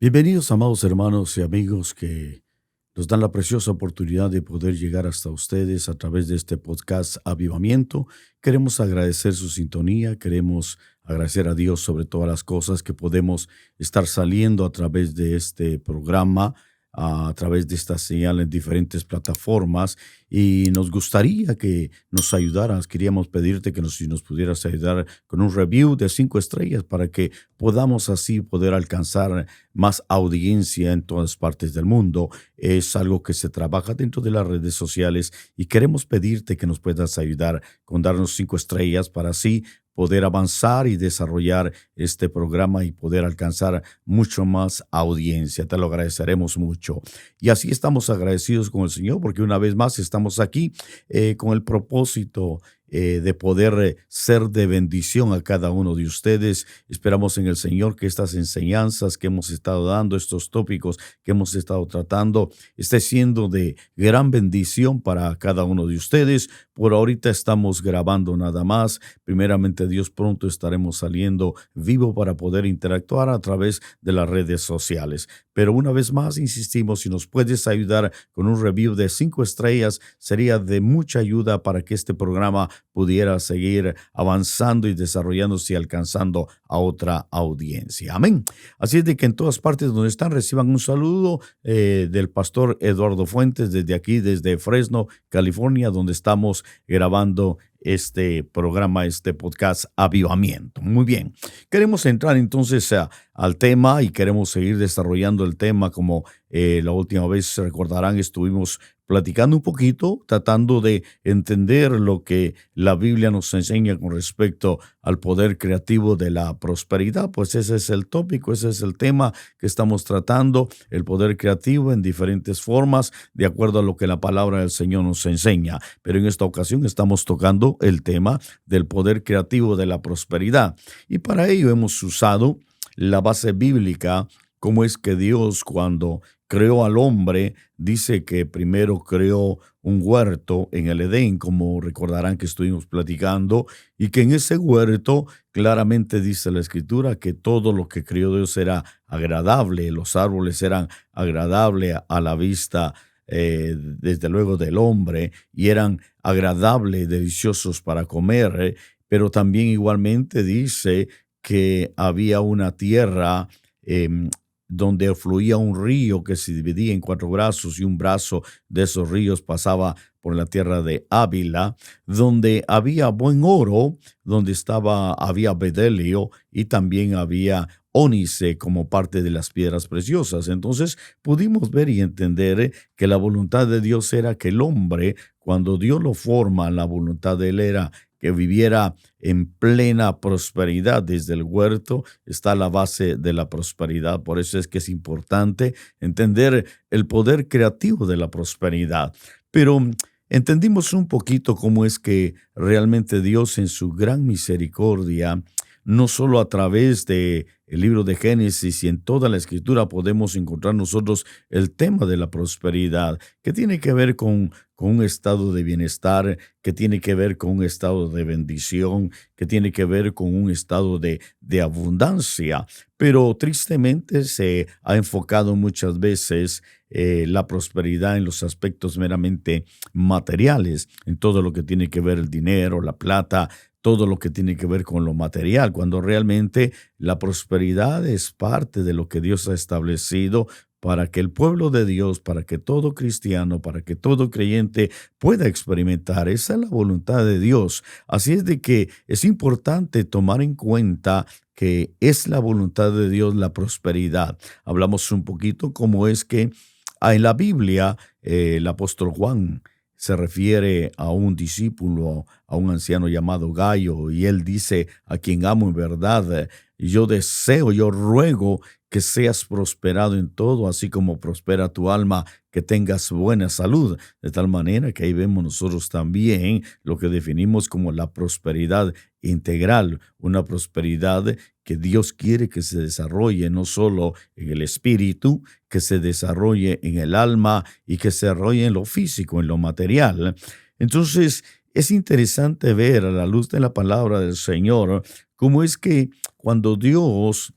Bienvenidos, amados hermanos y amigos que nos dan la preciosa oportunidad de poder llegar hasta ustedes a través de este podcast Avivamiento. Queremos agradecer su sintonía, queremos agradecer a Dios sobre todas las cosas que podemos estar saliendo a través de este programa, a través de esta señal en diferentes plataformas, y nos gustaría que nos ayudaras. Queríamos pedirte que si nos pudieras ayudar con un review de 5 estrellas para que podamos así poder alcanzar más audiencia en todas partes del mundo. Es algo que se trabaja dentro de las redes sociales y queremos pedirte que nos puedas ayudar con darnos 5 estrellas para así poder avanzar y desarrollar este programa y poder alcanzar mucho más audiencia. Te lo agradeceremos mucho. Y así estamos agradecidos con el Señor porque una vez más estamos aquí con el propósito de poder ser de bendición a cada uno de ustedes. Esperamos en el Señor que estas enseñanzas que hemos estado dando, estos tópicos que hemos estado tratando, esté siendo de gran bendición para cada uno de ustedes. Por ahorita estamos grabando nada más. Primeramente Dios, pronto estaremos saliendo vivo para poder interactuar a través de las redes sociales. Pero una vez más insistimos, si nos puedes ayudar con un review de 5 estrellas, sería de mucha ayuda para que este programa pudiera seguir avanzando y desarrollándose y alcanzando a otra audiencia. Amén. Así es de que en todas partes donde están reciban un saludo del pastor Eduardo Fuentes desde aquí, desde Fresno, California, donde estamos grabando este programa, este podcast Avivamiento. Muy bien. Queremos entrar entonces al tema y queremos seguir desarrollando el tema como la última vez recordarán, estuvimos platicando un poquito, tratando de entender lo que la Biblia nos enseña con respecto al poder creativo de la prosperidad. Pues ese es el tópico, ese es el tema que estamos tratando, el poder creativo en diferentes formas, de acuerdo a lo que la palabra del Señor nos enseña. Pero en esta ocasión estamos tocando el tema del poder creativo de la prosperidad. Y para ello hemos usado la base bíblica, cómo es que Dios cuando creó al hombre, dice que primero creó un huerto en el Edén, como recordarán que estuvimos platicando, y que en ese huerto claramente dice la Escritura que todo lo que creó Dios era agradable, los árboles eran agradables a la vista, desde luego del hombre, y eran agradables, deliciosos para comer, pero también igualmente dice que había una tierra donde fluía un río que se dividía en 4 brazos y un brazo de esos ríos pasaba por la tierra de Ávila, donde había buen oro, donde había bedelio y también había ónice como parte de las piedras preciosas. Entonces pudimos ver y entender que la voluntad de Dios era que el hombre, cuando Dios lo forma, la voluntad de él era que viviera en plena prosperidad. Desde el huerto está la base de la prosperidad. Por eso es que es importante entender el poder creativo de la prosperidad. Pero entendimos un poquito cómo es que realmente Dios en su gran misericordia, no solo a través de el libro de Génesis y en toda la Escritura podemos encontrar nosotros el tema de la prosperidad, que tiene que ver con un estado de bienestar, que tiene que ver con un estado de bendición, que tiene que ver con un estado de abundancia. Pero tristemente se ha enfocado muchas veces la prosperidad en los aspectos meramente materiales, en todo lo que tiene que ver el dinero, la plata, todo lo que tiene que ver con lo material, cuando realmente la prosperidad es parte de lo que Dios ha establecido para que el pueblo de Dios, para que todo cristiano, para que todo creyente pueda experimentar. Esa es la voluntad de Dios. Así es de que es importante tomar en cuenta que es la voluntad de Dios la prosperidad. Hablamos un poquito cómo es que en la Biblia el apóstol Juan se refiere a un discípulo, a un anciano llamado Gallo, y él dice: a quien amo en verdad, yo deseo, yo ruego que seas prosperado en todo, así como prospera tu alma, que tengas buena salud. De tal manera que ahí vemos nosotros también lo que definimos como la prosperidad integral, una prosperidad que Dios quiere que se desarrolle no solo en el espíritu, que se desarrolle en el alma y que se desarrolle en lo físico, en lo material. Entonces, es interesante ver a la luz de la palabra del Señor cómo es que cuando Dios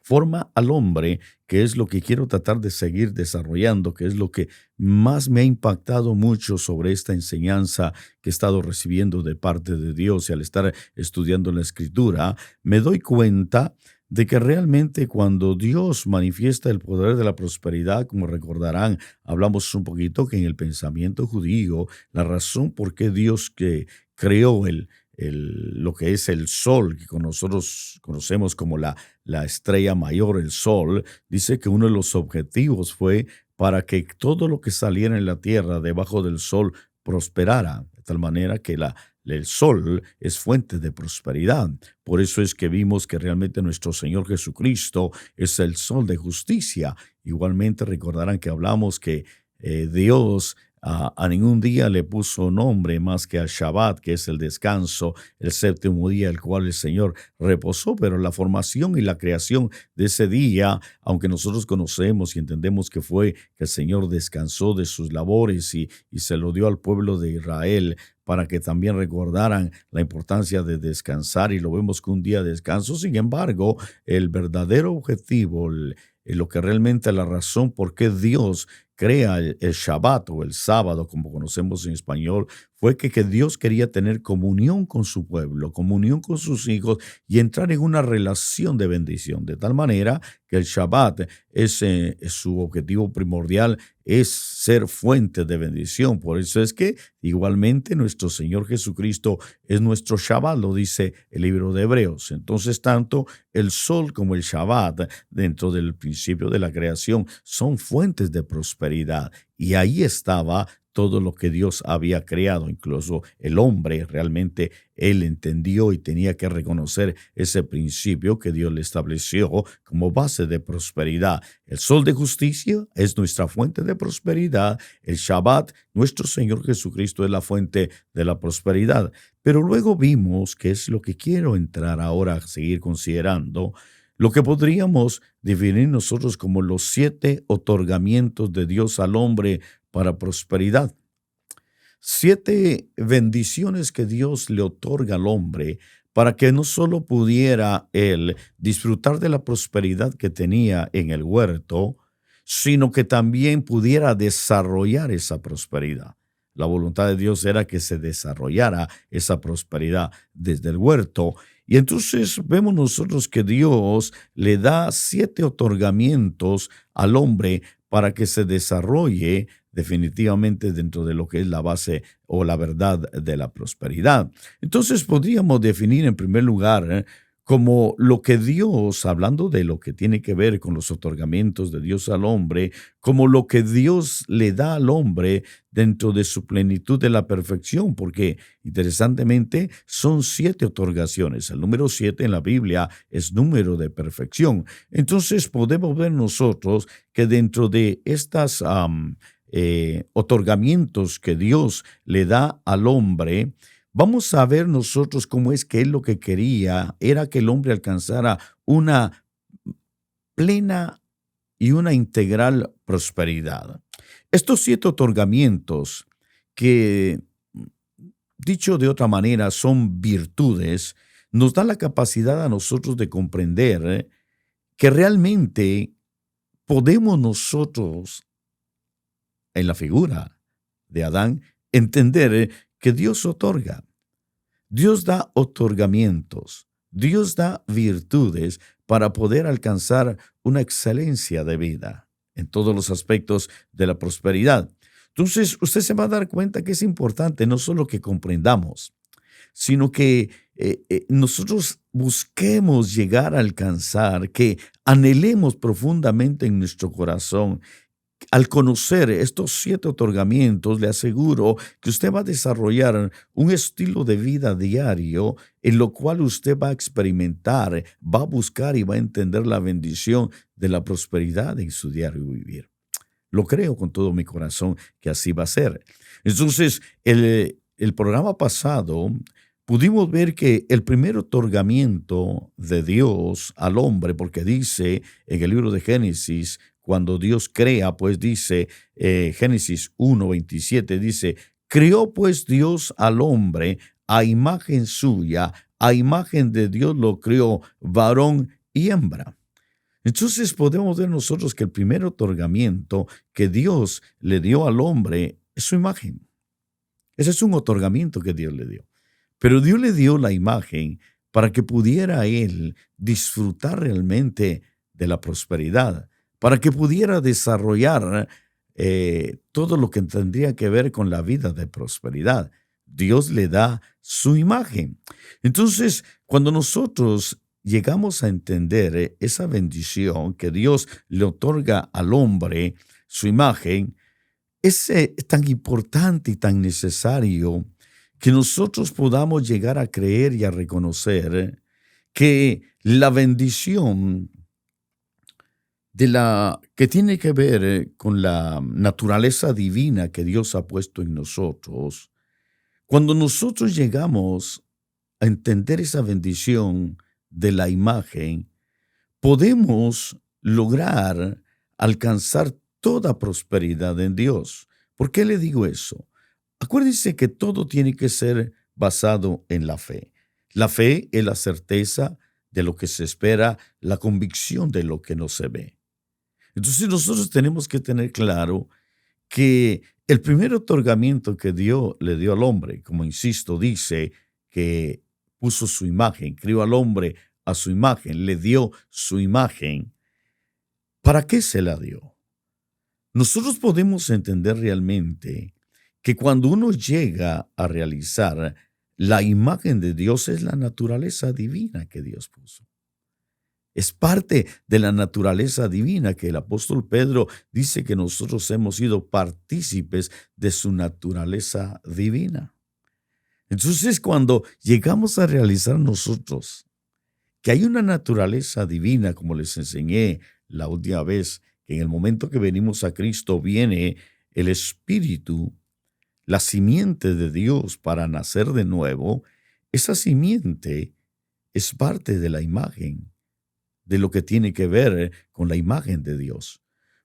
forma al hombre, que es lo que quiero tratar de seguir desarrollando, que es lo que más me ha impactado mucho sobre esta enseñanza que he estado recibiendo de parte de Dios y al estar estudiando la Escritura, me doy cuenta de que realmente cuando Dios manifiesta el poder de la prosperidad, como recordarán, hablamos un poquito que en el pensamiento judío, la razón por qué Dios que creó lo que es el sol, que con nosotros conocemos como la estrella mayor, el sol, dice que uno de los objetivos fue para que todo lo que saliera en la tierra debajo del sol prosperara, de tal manera que el sol es fuente de prosperidad. Por eso es que vimos que realmente nuestro Señor Jesucristo es el sol de justicia. Igualmente recordarán que hablamos que Dios a ningún día le puso nombre más que al Shabbat, que es el descanso, el séptimo día, el cual el Señor reposó, pero la formación y la creación de ese día, aunque nosotros conocemos y entendemos que fue que el Señor descansó de sus labores y se lo dio al pueblo de Israel, para que también recordaran la importancia de descansar, y lo vemos que un día de descanso. Sin embargo, el verdadero objetivo, lo que realmente la razón por qué Dios crea el Shabbat o el sábado, como conocemos en español, fue que Dios quería tener comunión con su pueblo, comunión con sus hijos y entrar en una relación de bendición, de tal manera que el Shabbat es su objetivo primordial, es ser fuente de bendición. Por eso es que igualmente nuestro Señor Jesucristo es nuestro Shabbat, lo dice el libro de Hebreos. Entonces, tanto el sol como el Shabbat, dentro del principio de la creación, son fuentes de prosperidad. Y ahí estaba todo lo que Dios había creado, incluso el hombre realmente él entendió y tenía que reconocer ese principio que Dios le estableció como base de prosperidad. El sol de justicia es nuestra fuente de prosperidad, el Shabbat, nuestro Señor Jesucristo, es la fuente de la prosperidad. Pero luego vimos, que es lo que quiero entrar ahora a seguir considerando, lo que podríamos definir nosotros como los 7 otorgamientos de Dios al hombre para prosperidad. 7 bendiciones que Dios le otorga al hombre para que no solo pudiera él disfrutar de la prosperidad que tenía en el huerto, sino que también pudiera desarrollar esa prosperidad. La voluntad de Dios era que se desarrollara esa prosperidad desde el huerto. Y entonces vemos nosotros que Dios le da 7 otorgamientos al hombre para que se desarrolle definitivamente dentro de lo que es la base o la verdad de la prosperidad. Entonces podríamos definir en primer lugar como lo que Dios, hablando de lo que tiene que ver con los otorgamientos de Dios al hombre, como lo que Dios le da al hombre dentro de su plenitud de la perfección, porque interesantemente son 7 otorgaciones. El número 7 en la Biblia es número de perfección. Entonces podemos ver nosotros que dentro de estas otorgamientos que Dios le da al hombre, vamos a ver nosotros cómo es que él lo que quería era que el hombre alcanzara una plena y una integral prosperidad. Estos 7 otorgamientos, que dicho de otra manera son virtudes, nos da la capacidad a nosotros de comprender que realmente podemos nosotros, en la figura de Adán, entender que Dios otorga. Dios da otorgamientos, Dios da virtudes para poder alcanzar una excelencia de vida en todos los aspectos de la prosperidad. Entonces, usted se va a dar cuenta que es importante no solo que comprendamos, sino que nosotros busquemos llegar a alcanzar, que anhelemos profundamente en nuestro corazón. Al conocer estos 7 otorgamientos, le aseguro que usted va a desarrollar un estilo de vida diario en lo cual usted va a experimentar, va a buscar y va a entender la bendición de la prosperidad en su diario vivir. Lo creo con todo mi corazón que así va a ser. Entonces, el programa pasado pudimos ver que el primer otorgamiento de Dios al hombre, porque dice en el libro de Génesis, cuando Dios crea, pues dice, Génesis 1:27, dice, creó pues Dios al hombre a imagen suya, a imagen de Dios lo creó, varón y hembra. Entonces podemos ver nosotros que el primer otorgamiento que Dios le dio al hombre es su imagen. Ese es un otorgamiento que Dios le dio. Pero Dios le dio la imagen para que pudiera él disfrutar realmente de la prosperidad, para que pudiera desarrollar todo lo que tendría que ver con la vida de prosperidad. Dios le da su imagen. Entonces, cuando nosotros llegamos a entender esa bendición que Dios le otorga al hombre, su imagen, es tan importante y tan necesario que nosotros podamos llegar a creer y a reconocer que la bendición que tiene que ver con la naturaleza divina que Dios ha puesto en nosotros, cuando nosotros llegamos a entender esa bendición de la imagen, podemos lograr alcanzar toda prosperidad en Dios. ¿Por qué le digo eso? Acuérdense que todo tiene que ser basado en la fe. La fe es la certeza de lo que se espera, la convicción de lo que no se ve. Entonces nosotros tenemos que tener claro que el primer otorgamiento que Dios le dio al hombre, como insisto, dice que puso su imagen, crió al hombre a su imagen, le dio su imagen. ¿Para qué se la dio? Nosotros podemos entender realmente que cuando uno llega a realizar la imagen de Dios es la naturaleza divina que Dios puso. Es parte de la naturaleza divina que el apóstol Pedro dice que nosotros hemos sido partícipes de su naturaleza divina. Entonces, cuando llegamos a realizar nosotros que hay una naturaleza divina, como les enseñé la última vez, que en el momento que venimos a Cristo viene el Espíritu, la simiente de Dios para nacer de nuevo, esa simiente es parte de la imagen, de lo que tiene que ver con la imagen de Dios.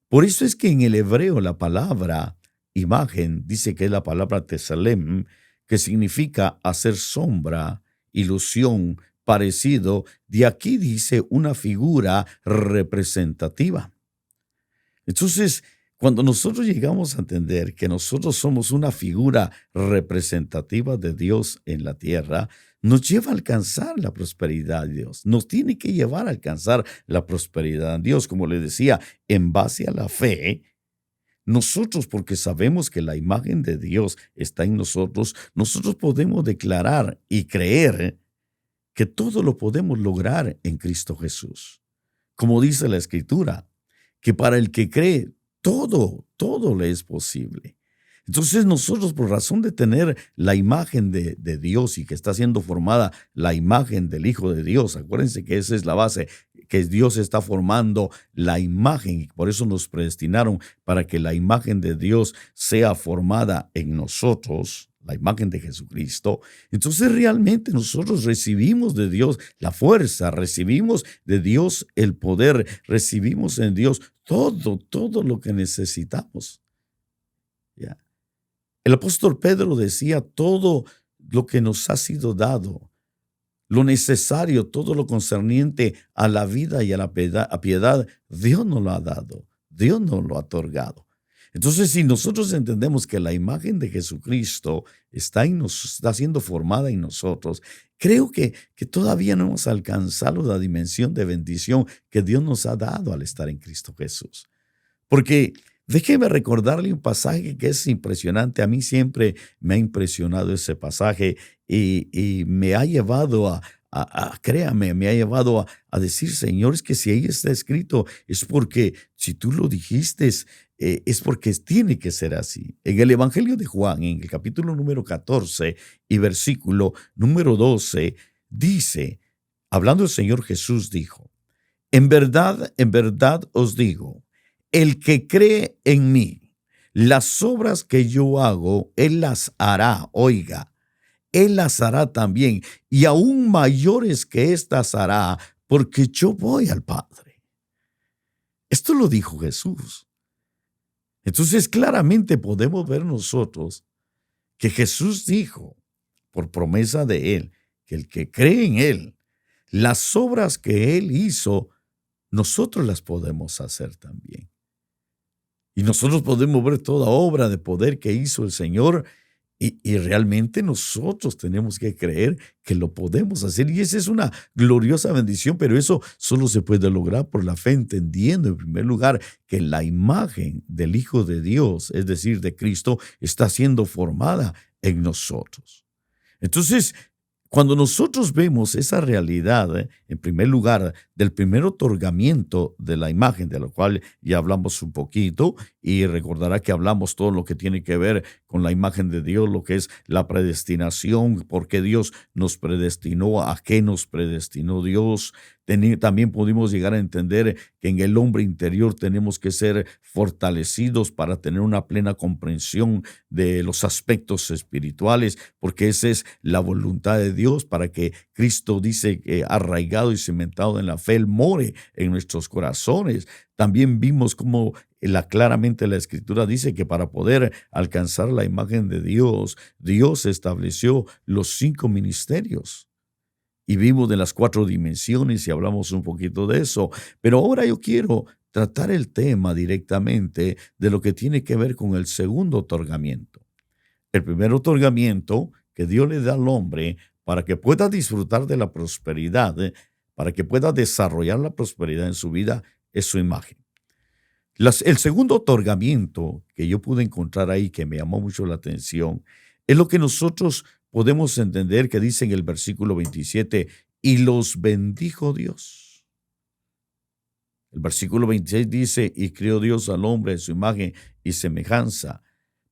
Por eso es que en el hebreo la palabra imagen dice que es la palabra tesalem, que significa hacer sombra, ilusión, parecido. De aquí dice una figura representativa. Entonces, cuando nosotros llegamos a entender que nosotros somos una figura representativa de Dios en la tierra, nos lleva a alcanzar la prosperidad de Dios. Nos tiene que llevar a alcanzar la prosperidad de Dios, como le decía, en base a la fe. Nosotros, porque sabemos que la imagen de Dios está en nosotros, nosotros podemos declarar y creer que todo lo podemos lograr en Cristo Jesús. Como dice la Escritura, que para el que cree, todo le es posible. Entonces nosotros, por razón de tener la imagen de Dios y que está siendo formada la imagen del Hijo de Dios, acuérdense que esa es la base, que Dios está formando la imagen y por eso nos predestinaron para que la imagen de Dios sea formada en nosotros, la imagen de Jesucristo. Entonces realmente nosotros recibimos de Dios la fuerza, recibimos de Dios el poder, recibimos en Dios todo lo que necesitamos. ¿Ya? El apóstol Pedro decía, todo lo que nos ha sido dado, lo necesario, todo lo concerniente a la vida y a la piedad, Dios nos lo ha dado, Dios nos lo ha otorgado. Entonces, si nosotros entendemos que la imagen de Jesucristo está siendo formada en nosotros, creo que todavía no hemos alcanzado la dimensión de bendición que Dios nos ha dado al estar en Cristo Jesús. Porque déjeme recordarle un pasaje que es impresionante. A mí siempre me ha impresionado ese pasaje y me ha llevado créame, me ha llevado a decir, Señor, es que si ahí está escrito, es porque si tú lo dijiste, es porque tiene que ser así. En el Evangelio de Juan, en el capítulo número 14 y versículo número 12, dice, hablando el Señor Jesús, dijo, en verdad os digo, el que cree en mí, las obras que yo hago, él las hará, oiga, él las hará también, y aún mayores que éstas hará, porque yo voy al Padre. Esto lo dijo Jesús. Entonces claramente podemos ver nosotros que Jesús dijo, por promesa de él, que el que cree en él, las obras que él hizo, nosotros las podemos hacer también. Y nosotros podemos ver toda obra de poder que hizo el Señor y realmente nosotros tenemos que creer que lo podemos hacer. Y esa es una gloriosa bendición, pero eso solo se puede lograr por la fe, entendiendo en primer lugar que la imagen del Hijo de Dios, es decir, de Cristo, está siendo formada en nosotros. Entonces, cuando nosotros vemos esa realidad, en primer lugar, del primer otorgamiento de la imagen, de lo cual ya hablamos un poquito, y recordará que hablamos todo lo que tiene que ver con la imagen de Dios, lo que es la predestinación, por qué Dios nos predestinó, a qué nos predestinó Dios. También pudimos llegar a entender que en el hombre interior tenemos que ser fortalecidos para tener una plena comprensión de los aspectos espirituales, porque esa es la voluntad de Dios, para que Cristo dice que arraigado y cimentado en la fe, Él more en nuestros corazones. También vimos cómo claramente la Escritura dice que para poder alcanzar la imagen de Dios, Dios estableció los 5 ministerios. Y vimos de las 4 dimensiones y hablamos un poquito de eso. Pero ahora yo quiero tratar el tema directamente de lo que tiene que ver con el segundo otorgamiento. El primer otorgamiento que Dios le da al hombre para que pueda disfrutar de la prosperidad, para que pueda desarrollar la prosperidad en su vida, es su imagen. El segundo otorgamiento que yo pude encontrar ahí, que me llamó mucho la atención, es lo que nosotros podemos entender que dice en el versículo 27, y los bendijo Dios. El versículo 26 dice, y creó Dios al hombre en su imagen y semejanza.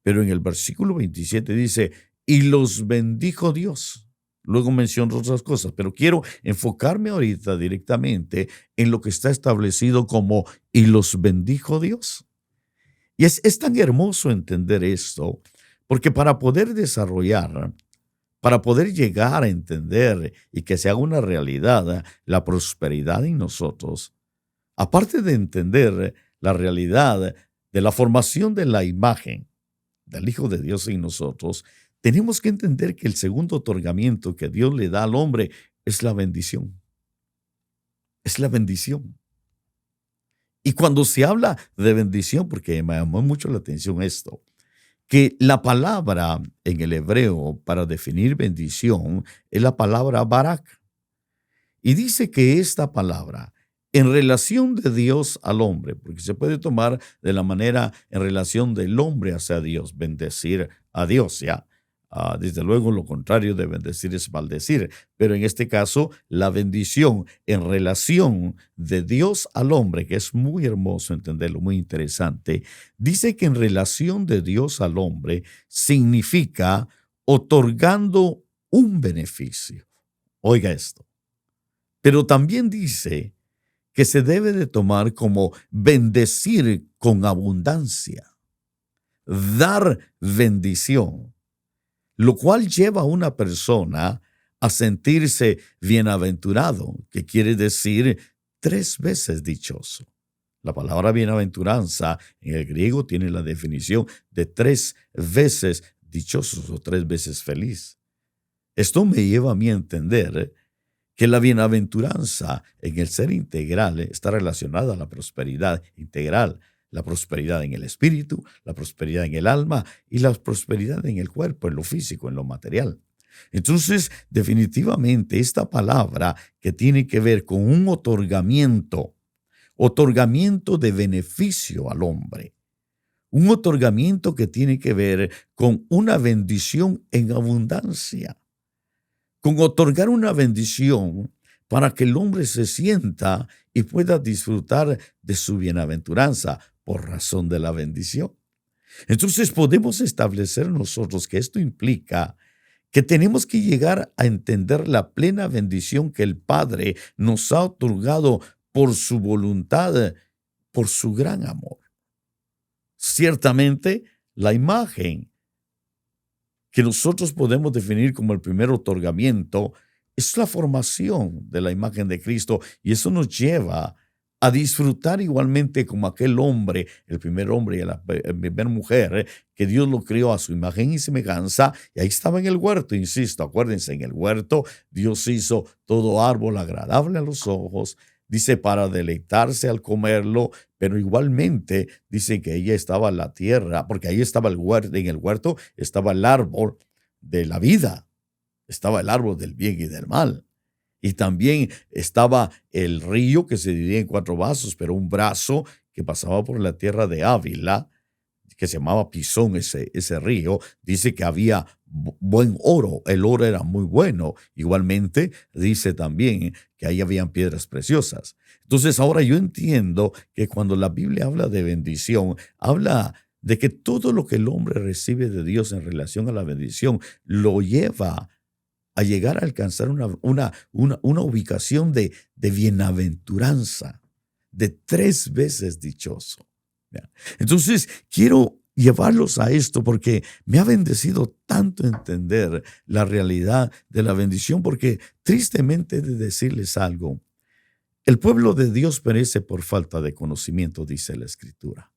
Pero en el versículo 27 dice, y los bendijo Dios. Luego menciona otras cosas, pero quiero enfocarme ahorita directamente en lo que está establecido como, y los bendijo Dios. Y es tan hermoso entender esto, porque para poder desarrollar, para poder llegar a entender y que se haga una realidad la prosperidad en nosotros, aparte de entender la realidad de la formación de la imagen del Hijo de Dios en nosotros, tenemos que entender que el segundo otorgamiento que Dios le da al hombre es la bendición. Es la bendición. Y cuando se habla de bendición, porque me llamó mucho la atención esto, que la palabra en el hebreo para definir bendición es la palabra barak. Y dice que esta palabra, en relación de Dios al hombre, porque se puede tomar de la manera en relación del hombre hacia Dios, bendecir a Dios, ¿ya? Desde luego, lo contrario de bendecir es maldecir, pero en este caso, la bendición en relación de Dios al hombre, que es muy hermoso entenderlo, muy interesante, dice que en relación de Dios al hombre significa otorgando un beneficio. Oiga esto. Pero también dice que se debe de tomar como bendecir con abundancia, dar bendición, lo cual lleva a una persona a sentirse bienaventurado, que quiere decir 3 veces dichoso. La palabra bienaventuranza en el griego tiene la definición de 3 veces dichosos o 3 veces feliz. Esto me lleva a mí a entender que la bienaventuranza en el ser integral está relacionada a la prosperidad integral, la prosperidad en el espíritu, la prosperidad en el alma y la prosperidad en el cuerpo, en lo físico, en lo material. Entonces, definitivamente, esta palabra que tiene que ver con un otorgamiento de beneficio al hombre, un otorgamiento que tiene que ver con una bendición en abundancia, con otorgar una bendición para que el hombre se sienta y pueda disfrutar de su bienaventuranza por razón de la bendición. Entonces podemos establecer nosotros que esto implica que tenemos que llegar a entender la plena bendición que el Padre nos ha otorgado por su voluntad, por su gran amor. Ciertamente, la imagen que nosotros podemos definir como el primer otorgamiento es la formación de la imagen de Cristo, y eso nos lleva a disfrutar igualmente como aquel hombre, el primer hombre y la primera mujer, que Dios lo creó a su imagen y semejanza, y ahí estaba en el huerto, insisto, acuérdense, en el huerto Dios hizo todo árbol agradable a los ojos, dice para deleitarse al comerlo, pero igualmente dice que ella estaba en la tierra, porque ahí estaba el huerto, en el huerto estaba el árbol de la vida, estaba el árbol del bien y del mal. Y también estaba el río que se dividía en 4 brazos, pero un brazo que pasaba por la tierra de Ávila, que se llamaba Pisón, ese río, dice que había buen oro, el oro era muy bueno. Igualmente dice también que ahí habían piedras preciosas. Entonces ahora yo entiendo que cuando la Biblia habla de bendición, habla de que todo lo que el hombre recibe de Dios en relación a la bendición lo lleva a llegar a alcanzar una ubicación de bienaventuranza, de 3 veces dichoso. Entonces, quiero llevarlos a esto porque me ha bendecido tanto entender la realidad de la bendición, porque tristemente he de decirles algo. El pueblo de Dios perece por falta de conocimiento, dice la Escritura.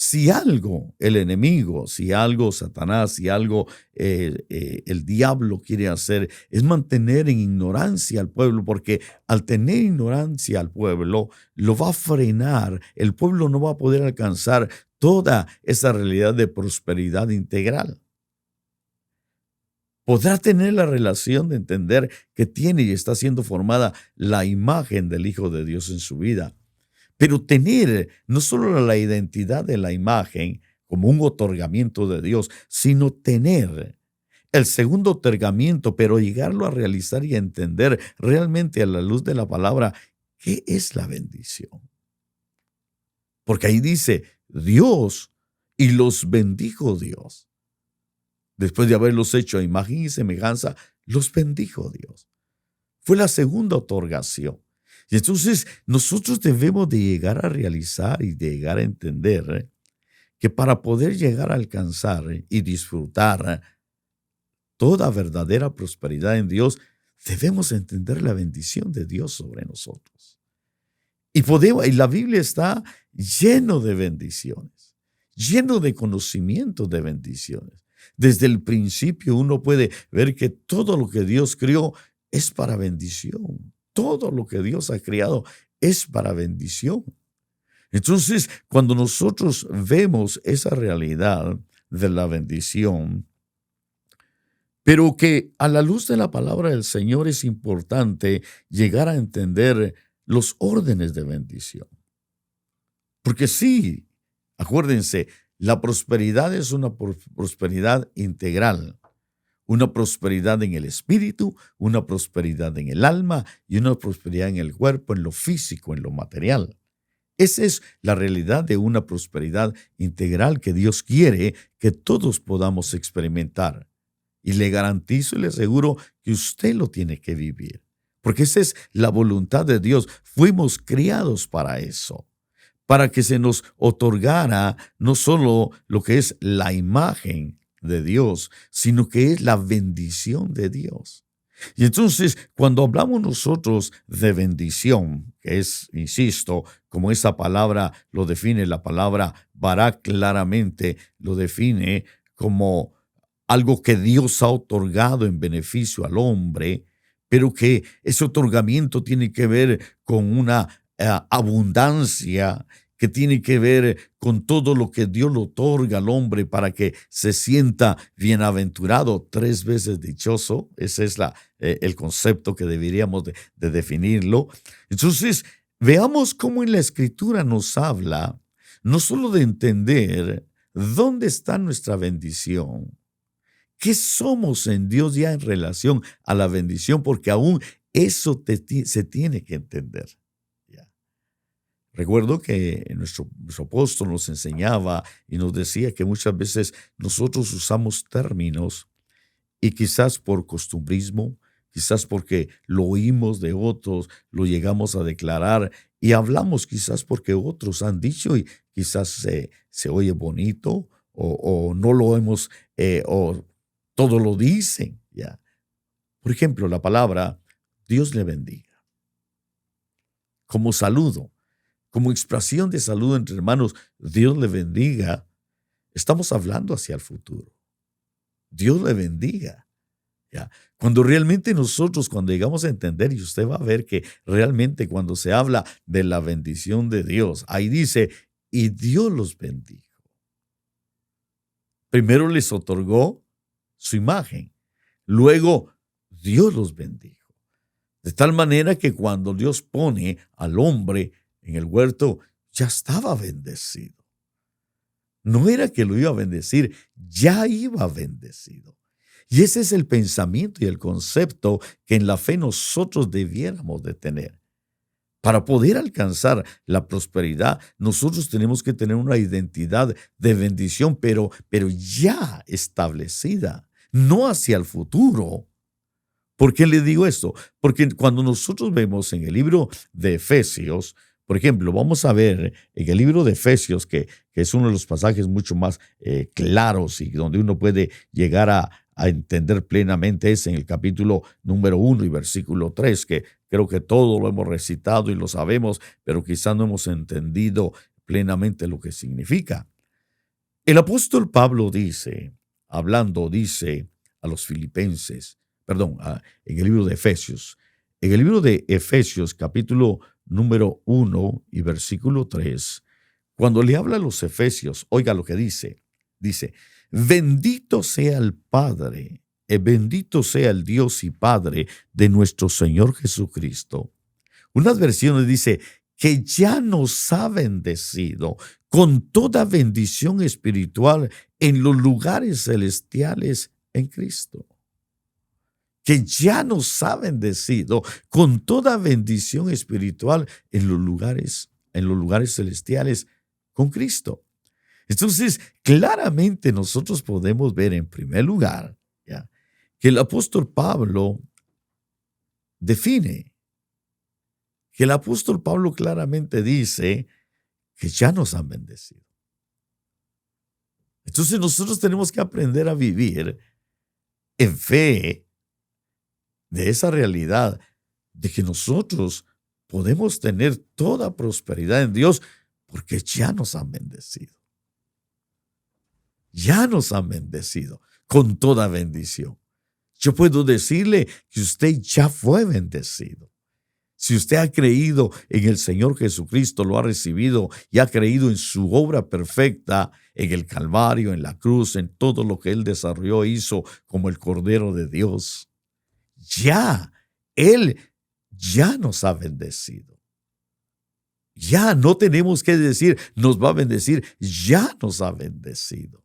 Si algo el enemigo, si algo Satanás, si algo el diablo quiere hacer, es mantener en ignorancia al pueblo, porque al tener ignorancia al pueblo, lo va a frenar. El pueblo no va a poder alcanzar toda esa realidad de prosperidad integral. Podrá tener la relación de entender que tiene y está siendo formada la imagen del Hijo de Dios en su vida. Pero tener no solo la identidad de la imagen como un otorgamiento de Dios, sino tener el segundo otorgamiento, pero llegarlo a realizar y a entender realmente a la luz de la palabra, ¿qué es la bendición? Porque ahí dice Dios y los bendijo Dios. Después de haberlos hecho a imagen y semejanza, los bendijo Dios. Fue la segunda otorgación. Y entonces nosotros debemos de llegar a realizar y de llegar a entender que para poder llegar a alcanzar y disfrutar toda verdadera prosperidad en Dios, debemos entender la bendición de Dios sobre nosotros. Y la Biblia está lleno de bendiciones, lleno de conocimiento de bendiciones. Desde el principio uno puede ver que todo lo que Dios creó es para bendición. Todo lo que Dios ha creado es para bendición. Entonces, cuando nosotros vemos esa realidad de la bendición, pero que a la luz de la palabra del Señor es importante llegar a entender los órdenes de bendición. Porque sí, acuérdense, la prosperidad es una prosperidad integral. Una prosperidad en el espíritu, una prosperidad en el alma y una prosperidad en el cuerpo, en lo físico, en lo material. Esa es la realidad de una prosperidad integral que Dios quiere que todos podamos experimentar. Y le garantizo y le aseguro que usted lo tiene que vivir, porque esa es la voluntad de Dios. Fuimos criados para eso, para que se nos otorgara no solo lo que es la imagen de Dios, sino que es la bendición de Dios. Y entonces, cuando hablamos nosotros de bendición, que es, insisto, como esa palabra lo define, la palabra Barak claramente lo define como algo que Dios ha otorgado en beneficio al hombre, pero que ese otorgamiento tiene que ver con una abundancia, que tiene que ver con todo lo que Dios le otorga al hombre para que se sienta bienaventurado, 3 veces dichoso. Ese es el concepto que deberíamos de definirlo. Entonces, veamos cómo en la Escritura nos habla no solo de entender dónde está nuestra bendición, qué somos en Dios ya en relación a la bendición, porque aún eso se tiene que entender. Recuerdo que nuestro apóstol nos enseñaba y nos decía que muchas veces nosotros usamos términos y quizás por costumbrismo, quizás porque lo oímos de otros, lo llegamos a declarar y hablamos quizás porque otros han dicho y quizás se oye bonito o no lo hemos, o todo lo dicen. ¿Ya? Por ejemplo, la palabra Dios le bendiga como saludo. Como expresión de saludo entre hermanos, Dios le bendiga. Estamos hablando hacia el futuro. Dios le bendiga. ¿ya? Cuando realmente nosotros, cuando llegamos a entender, y usted va a ver que realmente cuando se habla de la bendición de Dios, ahí dice, y Dios los bendijo. Primero les otorgó su imagen, luego Dios los bendijo. De tal manera que cuando Dios pone al hombre en el huerto, ya estaba bendecido. No era que lo iba a bendecir, ya iba bendecido. Y ese es el pensamiento y el concepto que en la fe nosotros debiéramos de tener. Para poder alcanzar la prosperidad, nosotros tenemos que tener una identidad de bendición, pero ya establecida, no hacia el futuro. ¿Por qué le digo esto? Porque cuando nosotros vemos en el libro de Efesios, por ejemplo, vamos a ver en el libro de Efesios, que es uno de los pasajes mucho más claros y donde uno puede llegar a entender plenamente, es en el capítulo número 1 y versículo 3, que creo que todo lo hemos recitado y lo sabemos, pero quizás no hemos entendido plenamente lo que significa. El apóstol Pablo dice a los filipenses, en el libro de Efesios. En el libro de Efesios, capítulo número 1 y versículo 3, cuando le habla a los efesios, oiga lo que dice. Dice, bendito sea el Padre, bendito sea el Dios y Padre de nuestro Señor Jesucristo. Unas versiones dice, que ya nos ha bendecido con toda bendición espiritual en los lugares celestiales en Cristo. Que ya nos ha bendecido con toda bendición espiritual en los lugares celestiales con Cristo. Entonces, claramente nosotros podemos ver en primer lugar, ¿ya?, que el apóstol Pablo define, que el apóstol Pablo claramente dice que ya nos han bendecido. Entonces nosotros tenemos que aprender a vivir en fe de esa realidad de que nosotros podemos tener toda prosperidad en Dios porque ya nos han bendecido. Ya nos han bendecido con toda bendición. Yo puedo decirle que usted ya fue bendecido. Si usted ha creído en el Señor Jesucristo, lo ha recibido y ha creído en su obra perfecta, en el Calvario, en la cruz, en todo lo que Él desarrolló e hizo como el Cordero de Dios, Él ya nos ha bendecido. Ya no tenemos que decir, nos va a bendecir, ya nos ha bendecido.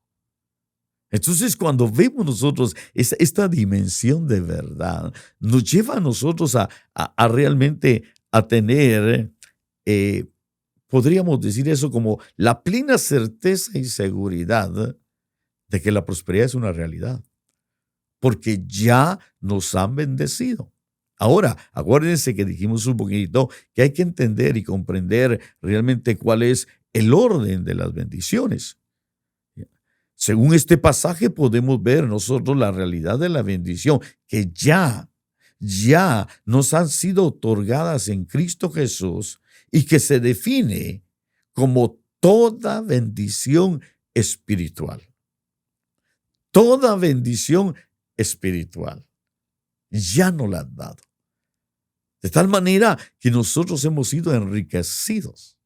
Entonces, cuando vemos nosotros esta dimensión de verdad, nos lleva a nosotros a realmente a tener, podríamos decir eso como la plena certeza y seguridad de que la prosperidad es una realidad, porque ya nos han bendecido. Ahora, acuérdense que dijimos un poquito que hay que entender y comprender realmente cuál es el orden de las bendiciones. Según este pasaje podemos ver nosotros la realidad de la bendición que ya nos han sido otorgadas en Cristo Jesús y que se define como toda bendición espiritual. Toda bendición espiritual ya nos la han dado. De tal manera que nosotros hemos sido enriquecidos.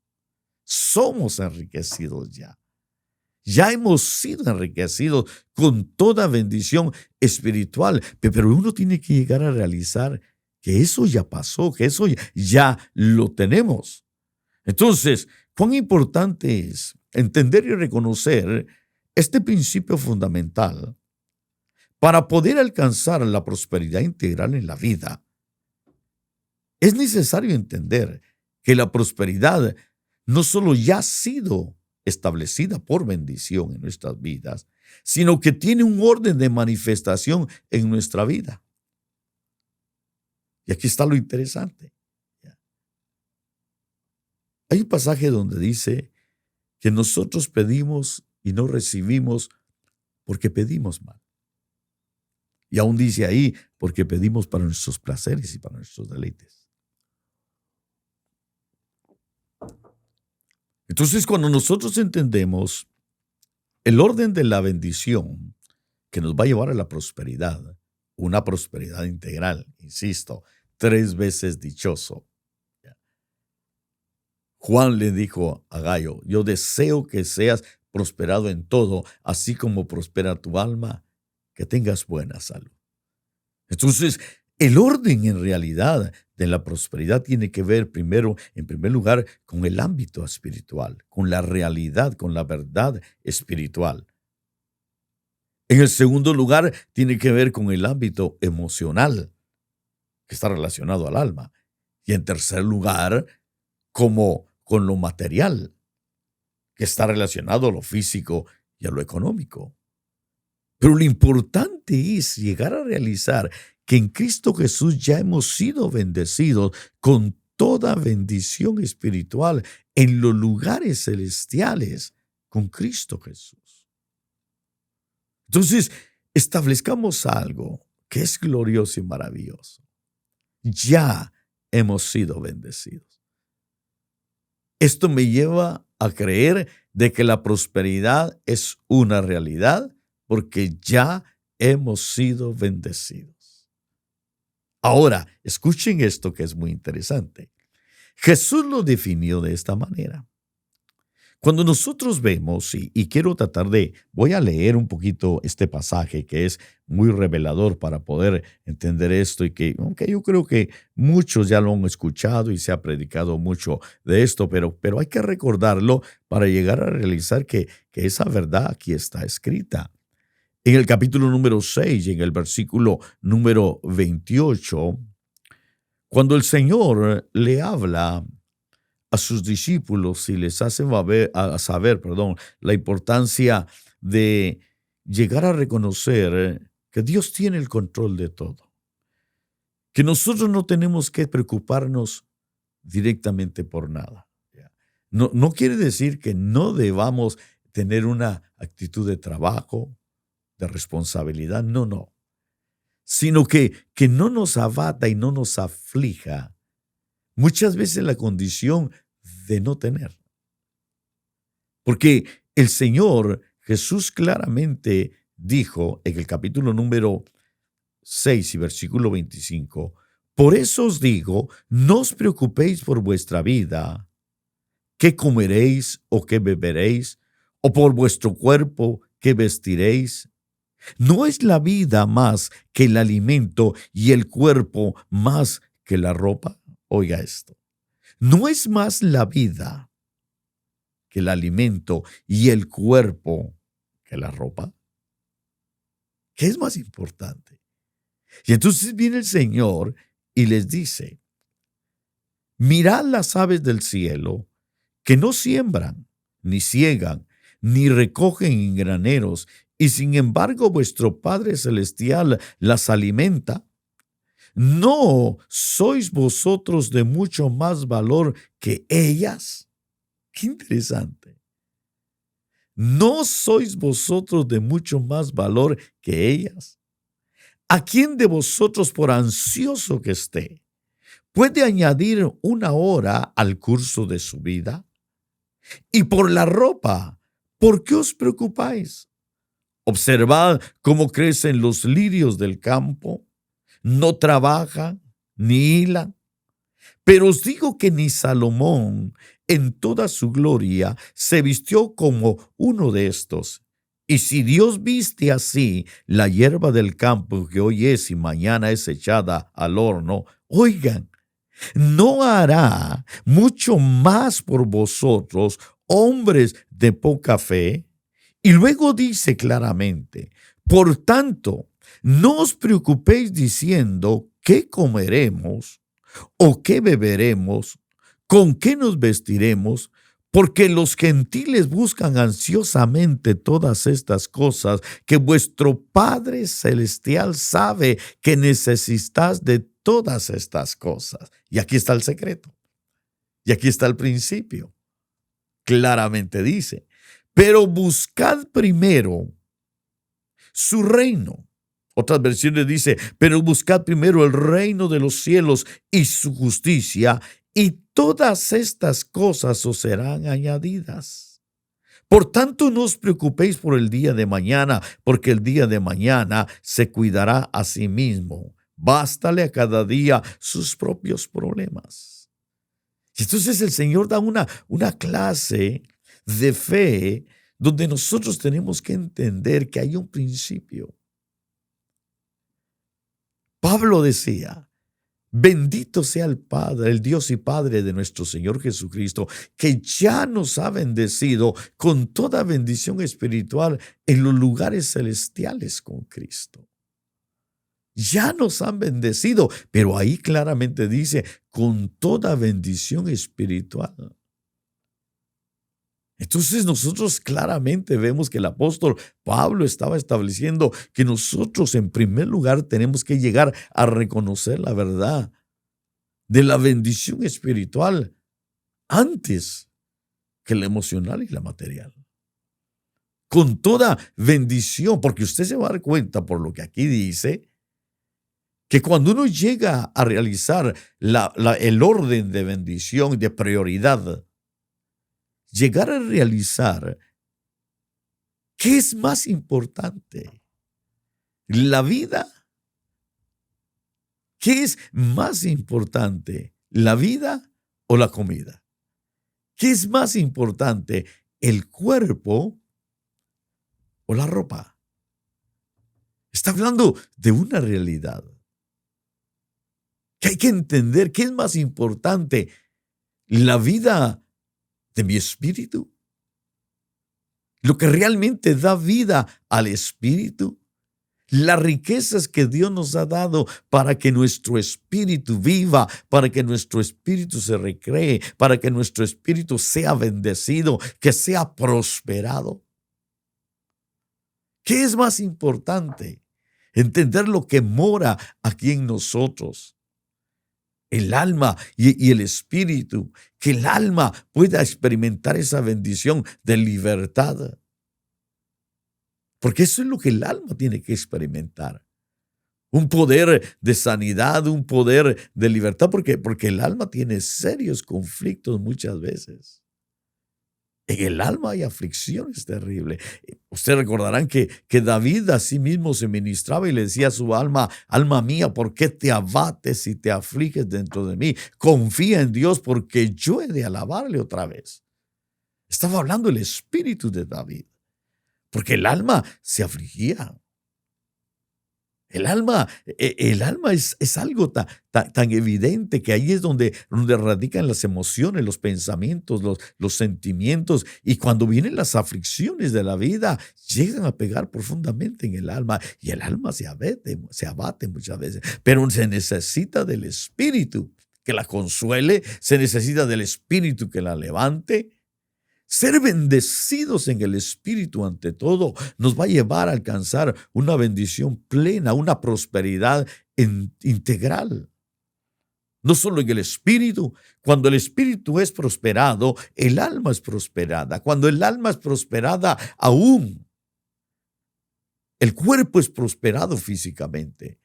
Somos enriquecidos ya. Ya hemos sido enriquecidos con toda bendición espiritual, pero uno tiene que llegar a realizar que eso ya pasó, que eso ya lo tenemos. Entonces, cuán importante es entender y reconocer este principio fundamental para poder alcanzar la prosperidad integral en la vida. Es necesario entender que la prosperidad no solo ya ha sido establecida por bendición en nuestras vidas, sino que tiene un orden de manifestación en nuestra vida. Y aquí está lo interesante. Hay un pasaje donde dice que nosotros pedimos y no recibimos porque pedimos mal. Y aún dice ahí, porque pedimos para nuestros placeres y para nuestros deleites. Entonces, cuando nosotros entendemos el orden de la bendición que nos va a llevar a la prosperidad, una prosperidad integral, insisto, 3 veces dichoso. Juan le dijo a Gayo, yo deseo que seas prosperado en todo, así como prospera tu alma, que tengas buena salud. Entonces, el orden en realidad de la prosperidad tiene que ver primero, en primer lugar, con el ámbito espiritual, con la realidad, con la verdad espiritual. En el segundo lugar, tiene que ver con el ámbito emocional, que está relacionado al alma. Y en tercer lugar, como con lo material, que está relacionado a lo físico y a lo económico. Pero lo importante es llegar a realizar que en Cristo Jesús ya hemos sido bendecidos con toda bendición espiritual en los lugares celestiales con Cristo Jesús. Entonces, establezcamos algo que es glorioso y maravilloso. Ya hemos sido bendecidos. Esto me lleva a creer de que la prosperidad es una realidad porque ya hemos sido bendecidos. Ahora, escuchen esto que es muy interesante. Jesús lo definió de esta manera. Cuando nosotros vemos, y quiero voy a leer un poquito este pasaje que es muy revelador para poder entender esto y que, aunque yo creo que muchos ya lo han escuchado y se ha predicado mucho de esto, pero hay que recordarlo para llegar a realizar que esa verdad aquí está escrita. En el capítulo número 6, en el versículo número 28, cuando el Señor le habla a sus discípulos y les hace saber la importancia de llegar a reconocer que Dios tiene el control de todo, que nosotros no tenemos que preocuparnos directamente por nada. No quiere decir que no debamos tener una actitud de trabajo, de responsabilidad, no, sino que no nos abata y no nos aflija muchas veces la condición de no tener. Porque el Señor Jesús claramente dijo en el capítulo número 6 y versículo 25, por eso os digo, no os preocupéis por vuestra vida, qué comeréis o qué beberéis, o por vuestro cuerpo, qué vestiréis. ¿No es la vida más que el alimento y el cuerpo más que la ropa? Oiga esto. ¿No es más la vida que el alimento y el cuerpo que la ropa? ¿Qué es más importante? Y entonces viene el Señor y les dice, mirad las aves del cielo, que no siembran, ni ciegan, ni recogen en graneros, y sin embargo vuestro Padre Celestial las alimenta. ¿No sois vosotros de mucho más valor que ellas? Qué interesante. ¿No sois vosotros de mucho más valor que ellas? ¿A quién de vosotros, por ansioso que esté, puede añadir una hora al curso de su vida? Y por la ropa, ¿por qué os preocupáis? Observad cómo crecen los lirios del campo. No trabajan ni hilan. Pero os digo que ni Salomón, en toda su gloria, se vistió como uno de estos. Y si Dios viste así la hierba del campo que hoy es y mañana es echada al horno, oigan, ¿no hará mucho más por vosotros, hombres de poca fe? Y luego dice claramente, por tanto, no os preocupéis diciendo qué comeremos o qué beberemos, con qué nos vestiremos, porque los gentiles buscan ansiosamente todas estas cosas que vuestro Padre Celestial sabe que necesitas de todas estas cosas. Y aquí está el secreto. Y aquí está el principio. Claramente dice, pero buscad primero su reino. Otras versiones dice, pero buscad primero el reino de los cielos y su justicia, y todas estas cosas os serán añadidas. Por tanto, no os preocupéis por el día de mañana, porque el día de mañana se cuidará a sí mismo. Bástale a cada día sus propios problemas. Y entonces el Señor da una clase de fe donde nosotros tenemos que entender que hay un principio. Pablo decía: bendito sea el Padre, el Dios y Padre de nuestro Señor Jesucristo, que ya nos ha bendecido con toda bendición espiritual en los lugares celestiales con Cristo. Ya nos han bendecido, pero ahí claramente dice, con toda bendición espiritual. Entonces nosotros claramente vemos que el apóstol Pablo estaba estableciendo que nosotros en primer lugar tenemos que llegar a reconocer la verdad de la bendición espiritual antes que la emocional y la material. Con toda bendición, porque usted se va a dar cuenta por lo que aquí dice, que cuando uno llega a realizar el orden de bendición, de prioridad, llegar a realizar qué es más importante, la vida. ¿Qué es más importante, la vida o la comida? ¿Qué es más importante, el cuerpo o la ropa? Está hablando de una realidad que hay que entender. ¿Qué es más importante, la vida de mi espíritu? Lo que realmente da vida al espíritu. Las riquezas que Dios nos ha dado para que nuestro espíritu viva, para que nuestro espíritu se recree, para que nuestro espíritu sea bendecido, que sea prosperado. ¿Qué es más importante? Entender lo que mora aquí en nosotros. El alma y el espíritu, que el alma pueda experimentar esa bendición de libertad. Porque eso es lo que el alma tiene que experimentar. Un poder de sanidad, un poder de libertad, porque el alma tiene serios conflictos muchas veces. En el alma hay aflicciones terribles. Ustedes recordarán que David a sí mismo se ministraba y le decía a su alma: alma mía, ¿por qué te abates y te afliges dentro de mí? Confía en Dios, porque yo he de alabarle otra vez. Estaba hablando el espíritu de David, porque el alma se afligía. El alma es algo tan evidente, que ahí es donde radican las emociones, los pensamientos, los sentimientos. Y cuando vienen las aflicciones de la vida, llegan a pegar profundamente en el alma. Y el alma se abate muchas veces. Pero se necesita del Espíritu que la consuele, se necesita del Espíritu que la levante. Ser bendecidos en el Espíritu ante todo nos va a llevar a alcanzar una bendición plena, una prosperidad integral. No solo en el Espíritu. Cuando el Espíritu es prosperado, el alma es prosperada. Cuando el alma es prosperada, aún el cuerpo es prosperado físicamente.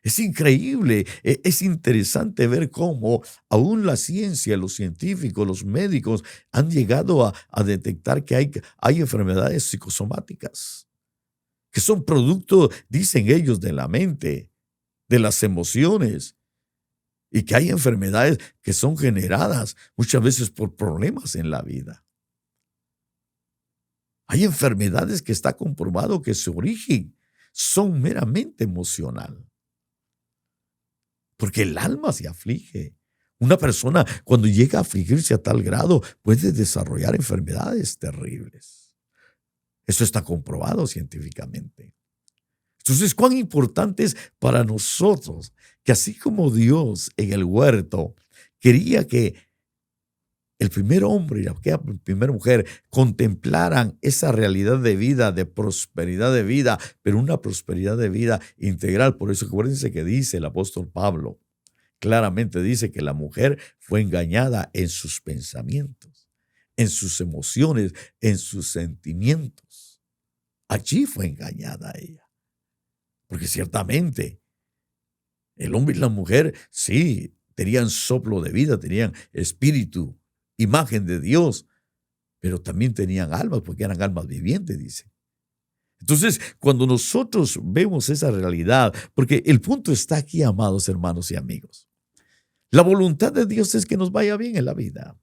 Es increíble, es interesante ver cómo aún la ciencia, los científicos, los médicos han llegado a detectar que hay enfermedades psicosomáticas, que son producto, dicen ellos, de la mente, de las emociones, y que hay enfermedades que son generadas muchas veces por problemas en la vida. Hay enfermedades que está comprobado que su origen son meramente emocional. Porque el alma se aflige. Una persona, cuando llega a afligirse a tal grado, puede desarrollar enfermedades terribles. Eso está comprobado científicamente. Entonces, cuán importante es para nosotros que, así como Dios en el huerto quería que el primer hombre y la primera mujer contemplaran esa realidad de vida, de prosperidad de vida, pero una prosperidad de vida integral. Por eso acuérdense que dice el apóstol Pablo, claramente dice que la mujer fue engañada en sus pensamientos, en sus emociones, en sus sentimientos. Allí fue engañada ella. Porque ciertamente el hombre y la mujer sí tenían soplo de vida, tenían espíritu, imagen de Dios, pero también tenían almas porque eran almas vivientes, dice. Entonces, cuando nosotros vemos esa realidad, porque el punto está aquí, amados hermanos y amigos, la voluntad de Dios es que nos vaya bien en la vida.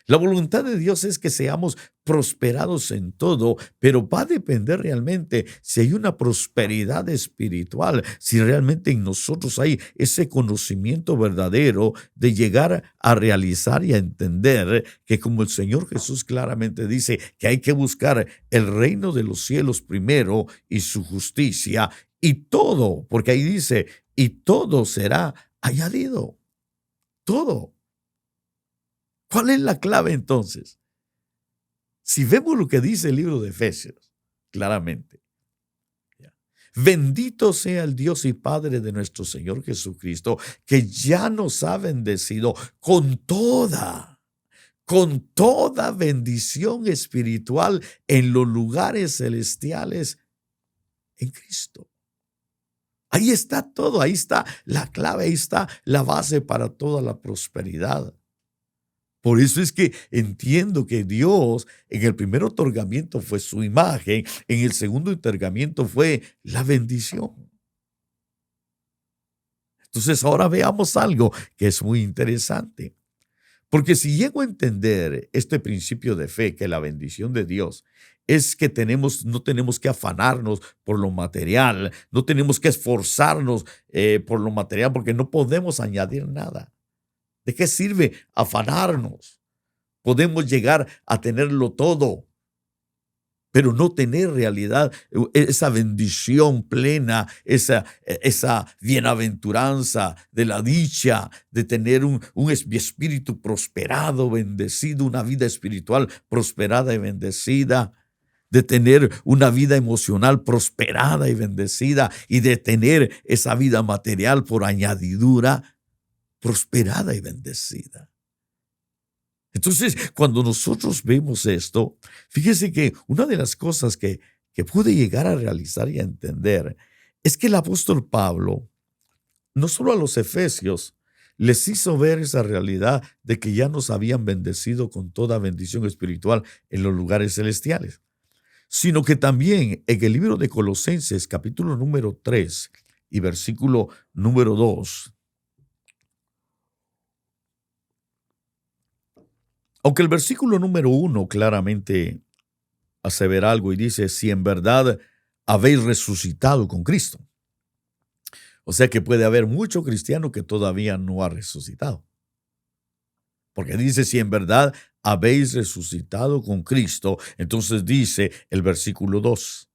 La voluntad de Dios es que seamos prosperados en todo, pero va a depender realmente si hay una prosperidad espiritual, si realmente en nosotros hay ese conocimiento verdadero de llegar a realizar y a entender que, como el Señor Jesús claramente dice, que hay que buscar el reino de los cielos primero y su justicia, y todo, porque ahí dice, y todo será añadido. Todo. ¿Cuál es la clave entonces? Si vemos lo que dice el libro de Efesios, claramente. Bendito sea el Dios y Padre de nuestro Señor Jesucristo, que ya nos ha bendecido con toda bendición espiritual en los lugares celestiales en Cristo. Ahí está todo, ahí está la clave, ahí está la base para toda la prosperidad. Por eso es que entiendo que Dios en el primer otorgamiento fue su imagen, en el segundo otorgamiento fue la bendición. Entonces ahora veamos algo que es muy interesante. Porque si llego a entender este principio de fe, que la bendición de Dios es que no tenemos que afanarnos por lo material, no tenemos que esforzarnos por lo material, porque no podemos añadir nada. ¿De qué sirve afanarnos? Podemos llegar a tenerlo todo, pero no tener realidad, esa bendición plena, esa bienaventuranza de la dicha, de tener un espíritu prosperado, bendecido, una vida espiritual prosperada y bendecida, de tener una vida emocional prosperada y bendecida, y de tener esa vida material por añadidura prosperada y bendecida. Entonces, cuando nosotros vemos esto, fíjese que una de las cosas que pude llegar a realizar y a entender es que el apóstol Pablo, no solo a los efesios, les hizo ver esa realidad de que ya nos habían bendecido con toda bendición espiritual en los lugares celestiales, sino que también en el libro de Colosenses, capítulo número 3 y versículo número 2, aunque el versículo número 1 claramente asevera algo y dice, si en verdad habéis resucitado con Cristo. O sea que puede haber mucho cristiano que todavía no ha resucitado. Porque dice, si en verdad habéis resucitado con Cristo, entonces dice el versículo 2,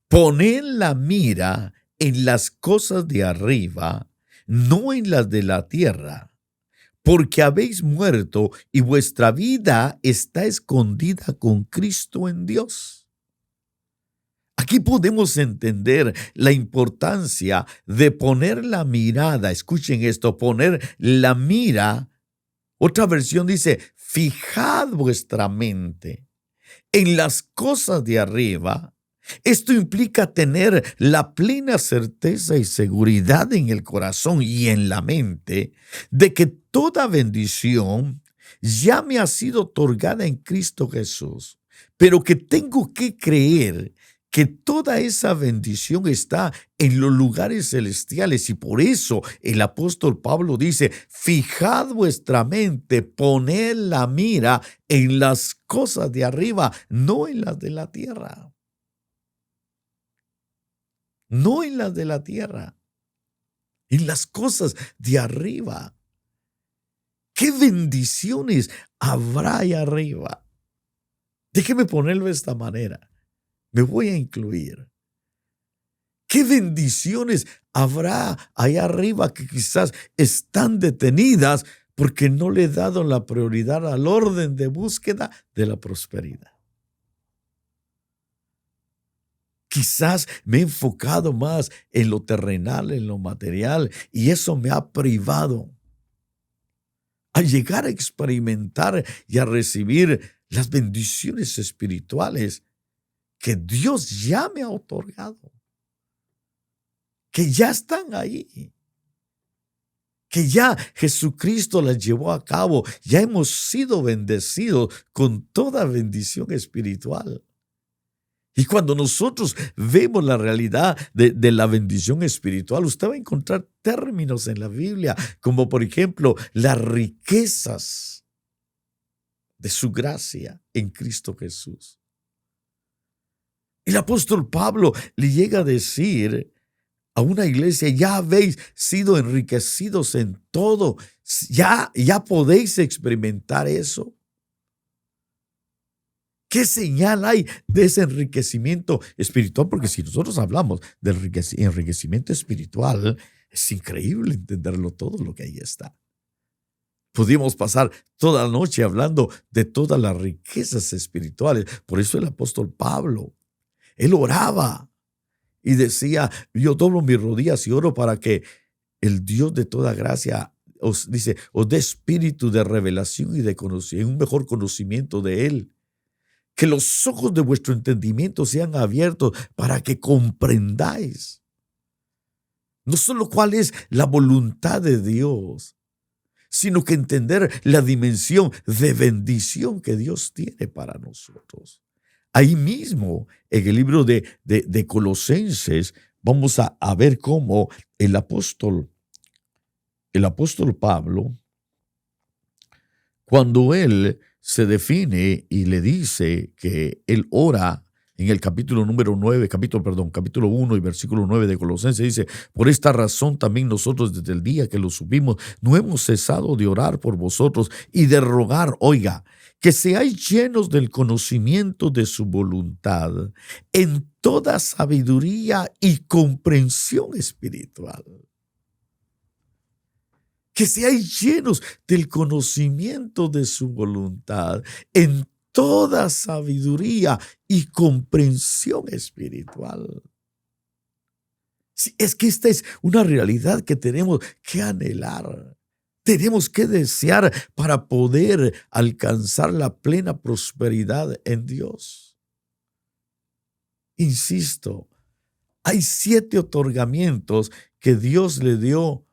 poned la mira en las cosas de arriba, no en las de la tierra, porque habéis muerto y vuestra vida está escondida con Cristo en Dios. Aquí podemos entender la importancia de poner la mirada, escuchen esto, poner la mira. Otra versión dice, fijad vuestra mente en las cosas de arriba. Esto implica tener la plena certeza y seguridad en el corazón y en la mente de que toda bendición ya me ha sido otorgada en Cristo Jesús, pero que tengo que creer que toda esa bendición está en los lugares celestiales, y por eso el apóstol Pablo dice, fijad vuestra mente, poned la mira en las cosas de arriba, no en las de la tierra. No en las de la tierra, en las cosas de arriba. ¿Qué bendiciones habrá ahí arriba? Déjeme ponerlo de esta manera. Me voy a incluir. ¿Qué bendiciones habrá allá arriba que quizás están detenidas porque no le he dado la prioridad al orden de búsqueda de la prosperidad? Quizás me he enfocado más en lo terrenal, en lo material, y eso me ha privado a llegar a experimentar y a recibir las bendiciones espirituales que Dios ya me ha otorgado, que ya están ahí, que ya Jesucristo las llevó a cabo. Ya hemos sido bendecidos con toda bendición espiritual. Y cuando nosotros vemos la realidad de la bendición espiritual, usted va a encontrar términos en la Biblia, como por ejemplo, las riquezas de su gracia en Cristo Jesús. El apóstol Pablo le llega a decir a una iglesia: ya habéis sido enriquecidos en todo, ya podéis experimentar eso. ¿Qué señal hay de ese enriquecimiento espiritual? Porque si nosotros hablamos del enriquecimiento espiritual, es increíble entenderlo todo lo que ahí está. Pudimos pasar toda la noche hablando de todas las riquezas espirituales. Por eso el apóstol Pablo, él oraba y decía: yo doblo mis rodillas y oro para que el Dios de toda gracia os dé espíritu de revelación y de conocimiento, un mejor conocimiento de Él. Que los ojos de vuestro entendimiento sean abiertos para que comprendáis no solo cuál es la voluntad de Dios, sino que entender la dimensión de bendición que Dios tiene para nosotros. Ahí mismo, en el libro de Colosenses, vamos a ver cómo el apóstol Pablo, cuando él se define y le dice que él ora en el capítulo 1 y versículo 9 de Colosenses, dice: por esta razón también nosotros desde el día que lo supimos no hemos cesado de orar por vosotros y de rogar, oiga, que seáis llenos del conocimiento de su voluntad en toda sabiduría y comprensión espiritual. Que seáis llenos del conocimiento de su voluntad en toda sabiduría y comprensión espiritual. Sí, es que esta es una realidad que tenemos que anhelar. Tenemos que desear para poder alcanzar la plena prosperidad en Dios. Insisto, hay 7 otorgamientos que Dios le dio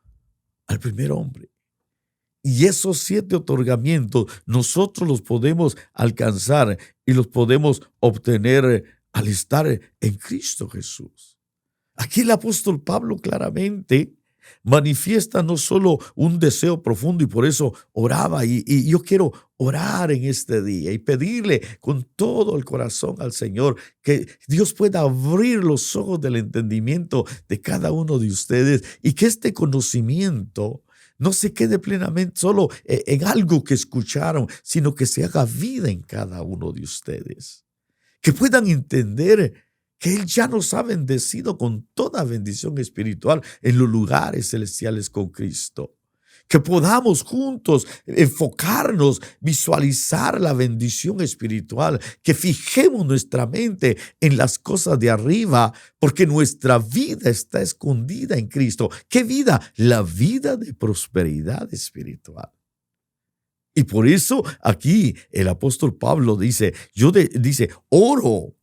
al primer hombre. Y esos 7 otorgamientos nosotros los podemos alcanzar y los podemos obtener al estar en Cristo Jesús. Aquí el apóstol Pablo claramente manifiesta no solo un deseo profundo, y por eso oraba, y yo quiero orar en este día y pedirle con todo el corazón al Señor que Dios pueda abrir los ojos del entendimiento de cada uno de ustedes y que este conocimiento no se quede plenamente solo en algo que escucharon, sino que se haga vida en cada uno de ustedes. Que puedan entender que Él ya nos ha bendecido con toda bendición espiritual en los lugares celestiales con Cristo. Que podamos juntos enfocarnos, visualizar la bendición espiritual, que fijemos nuestra mente en las cosas de arriba, porque nuestra vida está escondida en Cristo. ¿Qué vida? La vida de prosperidad espiritual. Y por eso aquí el apóstol Pablo dice, oro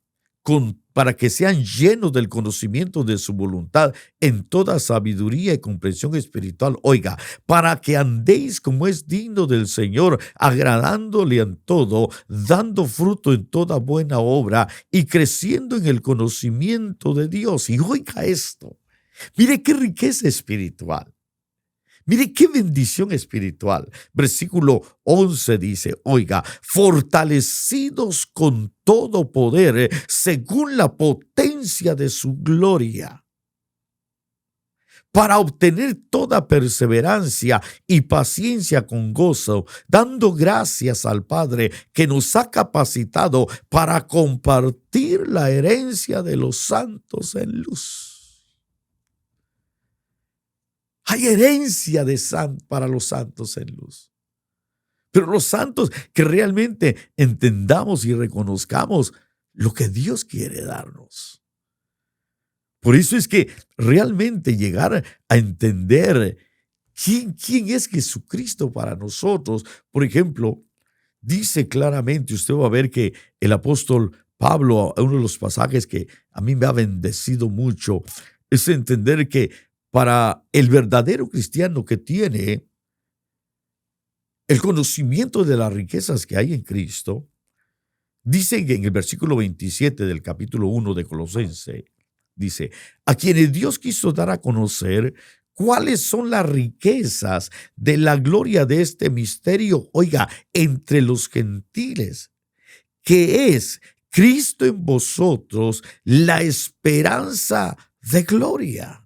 para que sean llenos del conocimiento de su voluntad en toda sabiduría y comprensión espiritual. Oiga, para que andéis como es digno del Señor, agradándole en todo, dando fruto en toda buena obra y creciendo en el conocimiento de Dios. Y oiga esto, mire qué riqueza espiritual. Mire qué bendición espiritual. Versículo 11 dice, oiga, fortalecidos con todo poder según la potencia de su gloria, para obtener toda perseverancia y paciencia con gozo, dando gracias al Padre que nos ha capacitado para compartir la herencia de los santos en luz. Hay herencia para los santos en luz. Pero los santos que realmente entendamos y reconozcamos lo que Dios quiere darnos. Por eso es que realmente llegar a entender quién es Jesucristo para nosotros. Por ejemplo, dice claramente, usted va a ver que el apóstol Pablo, uno de los pasajes que a mí me ha bendecido mucho, es entender que para el verdadero cristiano que tiene el conocimiento de las riquezas que hay en Cristo, dice en el versículo 27 del capítulo 1 de Colosenses, dice, a quienes Dios quiso dar a conocer cuáles son las riquezas de la gloria de este misterio, oiga, entre los gentiles, que es Cristo en vosotros, la esperanza de gloria.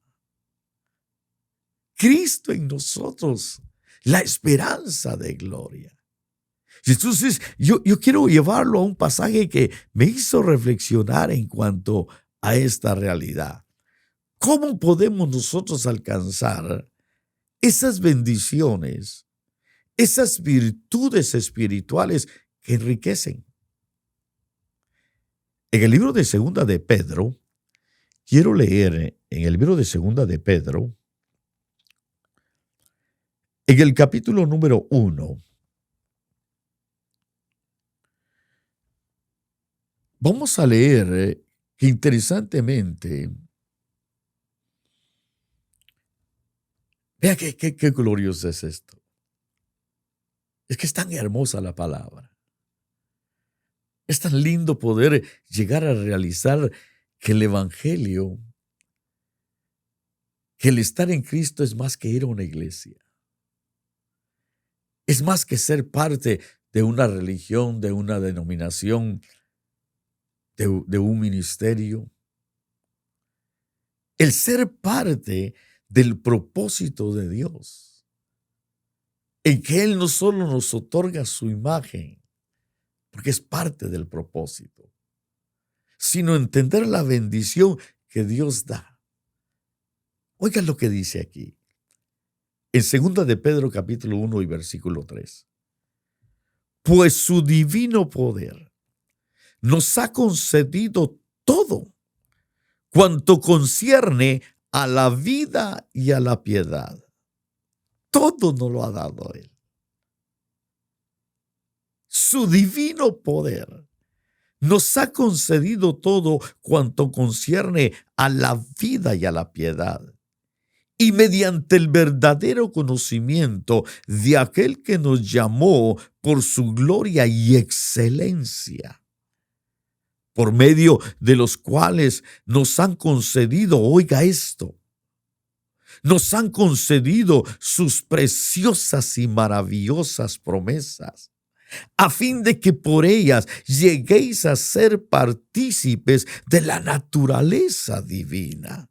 Cristo en nosotros, la esperanza de gloria. Entonces, yo quiero llevarlo a un pasaje que me hizo reflexionar en cuanto a esta realidad. ¿Cómo podemos nosotros alcanzar esas bendiciones, esas virtudes espirituales que enriquecen? En el libro de Segunda de Pedro, quiero leer en el libro de Segunda de Pedro, en el capítulo número 1, vamos a leer que interesantemente, vea qué glorioso es esto. Es que es tan hermosa la palabra. Es tan lindo poder llegar a realizar que el Evangelio, que el estar en Cristo es más que ir a una iglesia. Es más que ser parte de una religión, de una denominación, de un ministerio. El ser parte del propósito de Dios, en que Él no solo nos otorga su imagen, porque es parte del propósito, sino entender la bendición que Dios da. Oigan lo que dice aquí, en 2 de Pedro capítulo 1 y versículo 3. Pues su divino poder nos ha concedido todo cuanto concierne a la vida y a la piedad. Todo nos lo ha dado Él. Su divino poder nos ha concedido todo cuanto concierne a la vida y a la piedad. Y mediante el verdadero conocimiento de aquel que nos llamó por su gloria y excelencia, por medio de los cuales nos han concedido, oiga esto, nos han concedido sus preciosas y maravillosas promesas, a fin de que por ellas lleguéis a ser partícipes de la naturaleza divina,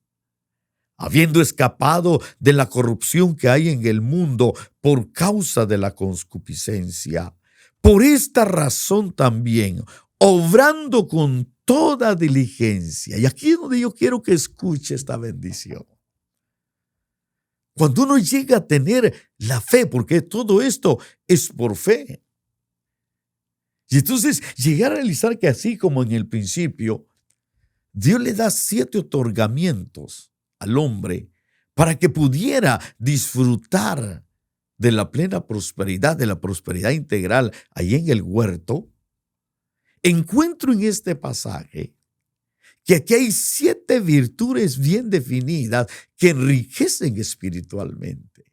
habiendo escapado de la corrupción que hay en el mundo por causa de la concupiscencia. Por esta razón también, obrando con toda diligencia, y aquí es donde yo quiero que escuche esta bendición. Cuando uno llega a tener la fe, porque todo esto es por fe, y entonces llegar a realizar que así como en el principio, Dios le da 7 otorgamientos al hombre para que pudiera disfrutar de la plena prosperidad, de la prosperidad integral ahí en el huerto. Encuentro en este pasaje que aquí hay 7 virtudes bien definidas que enriquecen espiritualmente.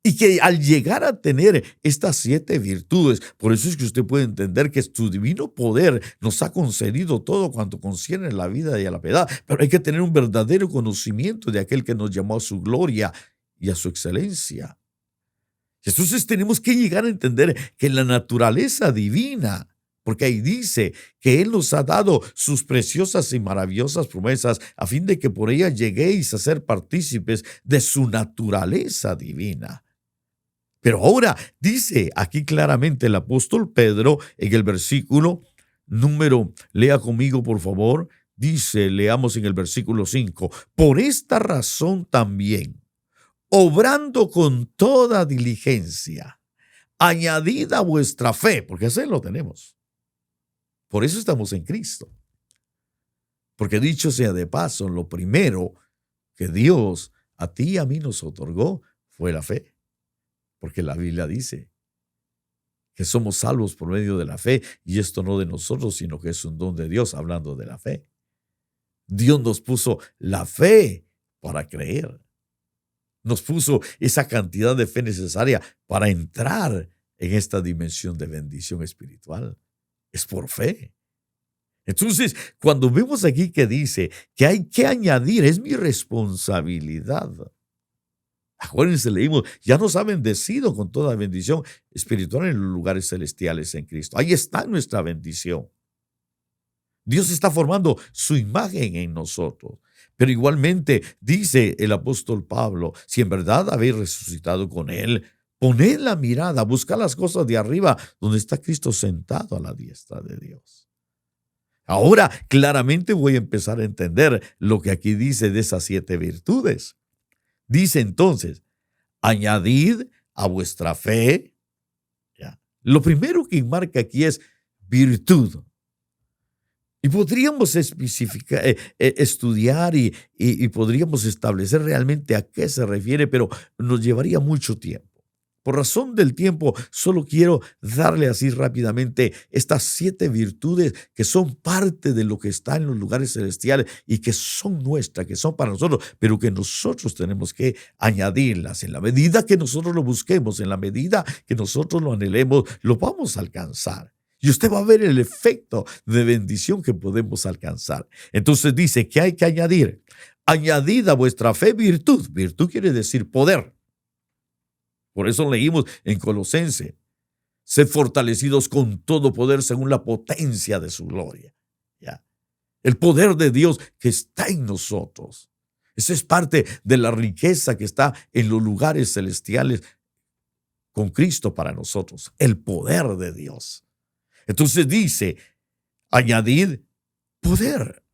Y que al llegar a tener estas 7 virtudes, por eso es que usted puede entender que su divino poder nos ha concedido todo cuanto concierne a la vida y a la piedad, pero hay que tener un verdadero conocimiento de aquel que nos llamó a su gloria y a su excelencia. Entonces tenemos que llegar a entender que la naturaleza divina, porque ahí dice que Él nos ha dado sus preciosas y maravillosas promesas a fin de que por ellas lleguéis a ser partícipes de su naturaleza divina. Pero ahora dice aquí claramente el apóstol Pedro en el versículo número, lea conmigo por favor, dice, leamos en el versículo 5, por esta razón también, obrando con toda diligencia, añadida a vuestra fe, porque así lo tenemos. Por eso estamos en Cristo. Porque dicho sea de paso, lo primero que Dios a ti y a mí nos otorgó fue la fe. Porque la Biblia dice que somos salvos por medio de la fe, y esto no de nosotros, sino que es un don de Dios, hablando de la fe. Dios nos puso la fe para creer. nos puso esa cantidad de fe necesaria para entrar en esta dimensión de bendición espiritual. Es por fe. Entonces, cuando vemos aquí que dice que hay que añadir, es mi responsabilidad. Acuérdense, leímos, ya nos ha bendecido con toda bendición espiritual en los lugares celestiales en Cristo. Ahí está nuestra bendición. Dios está formando su imagen en nosotros. Pero igualmente dice el apóstol Pablo, si en verdad habéis resucitado con Él, poned la mirada, buscad las cosas de arriba, donde está Cristo sentado a la diestra de Dios. Ahora claramente voy a empezar a entender lo que aquí dice de esas 7 virtudes. Dice entonces, añadid a vuestra fe. Ya. Lo primero que marca aquí es virtud. Y podríamos especificar, estudiar y podríamos establecer realmente a qué se refiere, pero nos llevaría mucho tiempo. Por razón del tiempo, solo quiero darle así rápidamente estas 7 virtudes que son parte de lo que está en los lugares celestiales y que son nuestras, que son para nosotros, pero que nosotros tenemos que añadirlas. En la medida que nosotros lo busquemos, en la medida que nosotros lo anhelemos, lo vamos a alcanzar. Y usted va a ver el efecto de bendición que podemos alcanzar. Entonces dice que hay que añadir. Añadid a vuestra fe virtud. Virtud quiere decir poder. Por eso leímos en Colosenses, sed fortalecidos con todo poder según la potencia de su gloria. ¿Ya? El poder de Dios que está en nosotros. Esa es parte de la riqueza que está en los lugares celestiales con Cristo para nosotros. El poder de Dios. Entonces dice, añadid poder.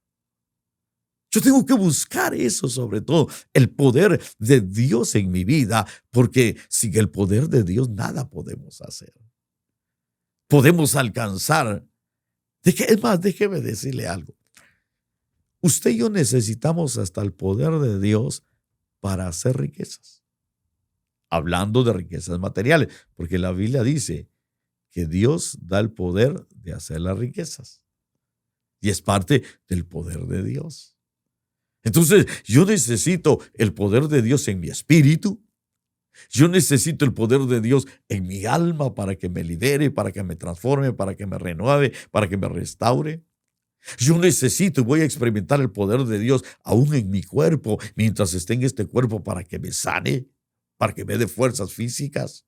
Yo tengo que buscar eso, sobre todo, el poder de Dios en mi vida, porque sin el poder de Dios nada podemos hacer. Podemos alcanzar. Es más, déjeme decirle algo. Usted y yo necesitamos hasta el poder de Dios para hacer riquezas. Hablando de riquezas materiales, porque la Biblia dice que Dios da el poder de hacer las riquezas. Y es parte del poder de Dios. Entonces, yo necesito el poder de Dios en mi espíritu. Yo necesito el poder de Dios en mi alma para que me libere, para que me transforme, para que me renueve, para que me restaure. Yo necesito y voy a experimentar el poder de Dios aún en mi cuerpo, mientras esté en este cuerpo, para que me sane, para que me dé fuerzas físicas.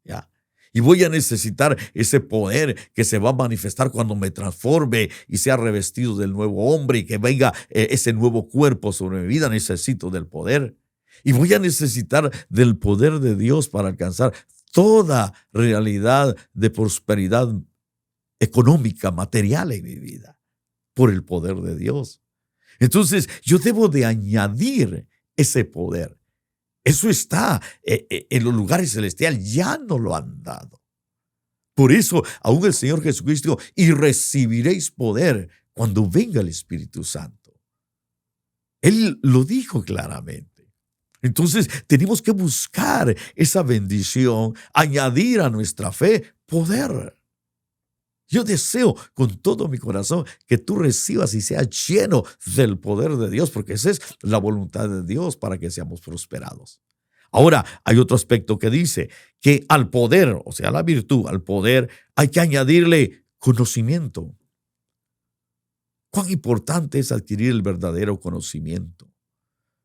¿Ya? Y voy a necesitar ese poder que se va a manifestar cuando me transforme y sea revestido del nuevo hombre y que venga ese nuevo cuerpo sobre mi vida. Necesito del poder. Y voy a necesitar del poder de Dios para alcanzar toda realidad de prosperidad económica, material en mi vida, por el poder de Dios. Entonces, yo debo de añadir ese poder. Eso está en los lugares celestiales, ya no lo han dado. Por eso, aún el Señor Jesucristo, y recibiréis poder cuando venga el Espíritu Santo. Él lo dijo claramente. Entonces, tenemos que buscar esa bendición, añadir a nuestra fe poder. Yo deseo con todo mi corazón que tú recibas y seas lleno del poder de Dios, porque esa es la voluntad de Dios para que seamos prosperados. Ahora, hay otro aspecto que dice que al poder, o sea, la virtud, al poder, hay que añadirle conocimiento. Cuán importante es adquirir el verdadero conocimiento.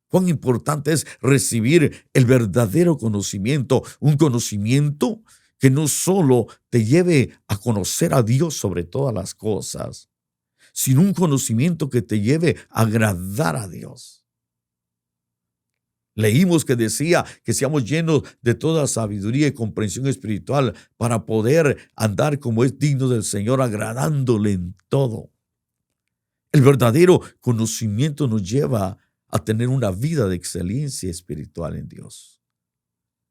Cuán importante es recibir el verdadero conocimiento, un conocimiento que no solo te lleve a conocer a Dios sobre todas las cosas, sino un conocimiento que te lleve a agradar a Dios. Leímos que decía que seamos llenos de toda sabiduría y comprensión espiritual para poder andar como es digno del Señor, agradándole en todo. El verdadero conocimiento nos lleva a tener una vida de excelencia espiritual en Dios.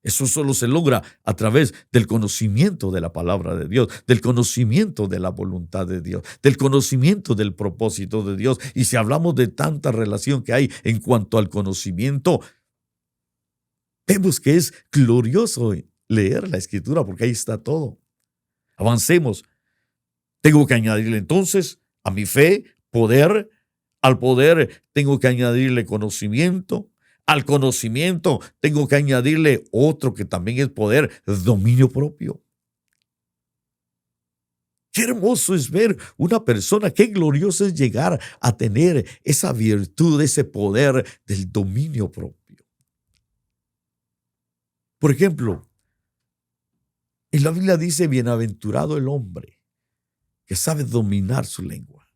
Eso solo se logra a través del conocimiento de la palabra de Dios, del conocimiento de la voluntad de Dios, del conocimiento del propósito de Dios. Y si hablamos de tanta relación que hay en cuanto al conocimiento, vemos que es glorioso leer la Escritura porque ahí está todo. Avancemos. Tengo que añadirle entonces a mi fe poder. Al poder tengo que añadirle conocimiento. Al conocimiento tengo que añadirle otro que también es poder, dominio propio. Qué hermoso es ver una persona, qué glorioso es llegar a tener esa virtud, ese poder del dominio propio. Por ejemplo, en la Biblia dice, bienaventurado el hombre que sabe dominar su lengua.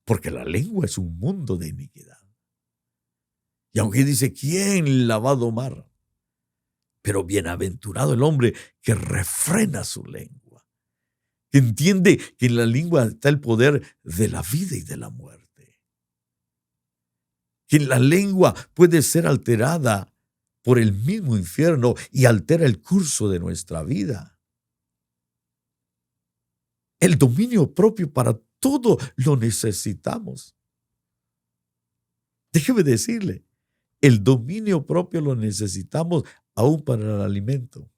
Porque la lengua es un mundo de iniquidad. Y aunque dice, ¿quién la va a domar? Pero bienaventurado el hombre que refrena su lengua, que entiende que en la lengua está el poder de la vida y de la muerte. Que la lengua puede ser alterada por el mismo infierno y altera el curso de nuestra vida. El dominio propio para todo lo necesitamos. Déjeme decirle, el dominio propio lo necesitamos aún para el alimento.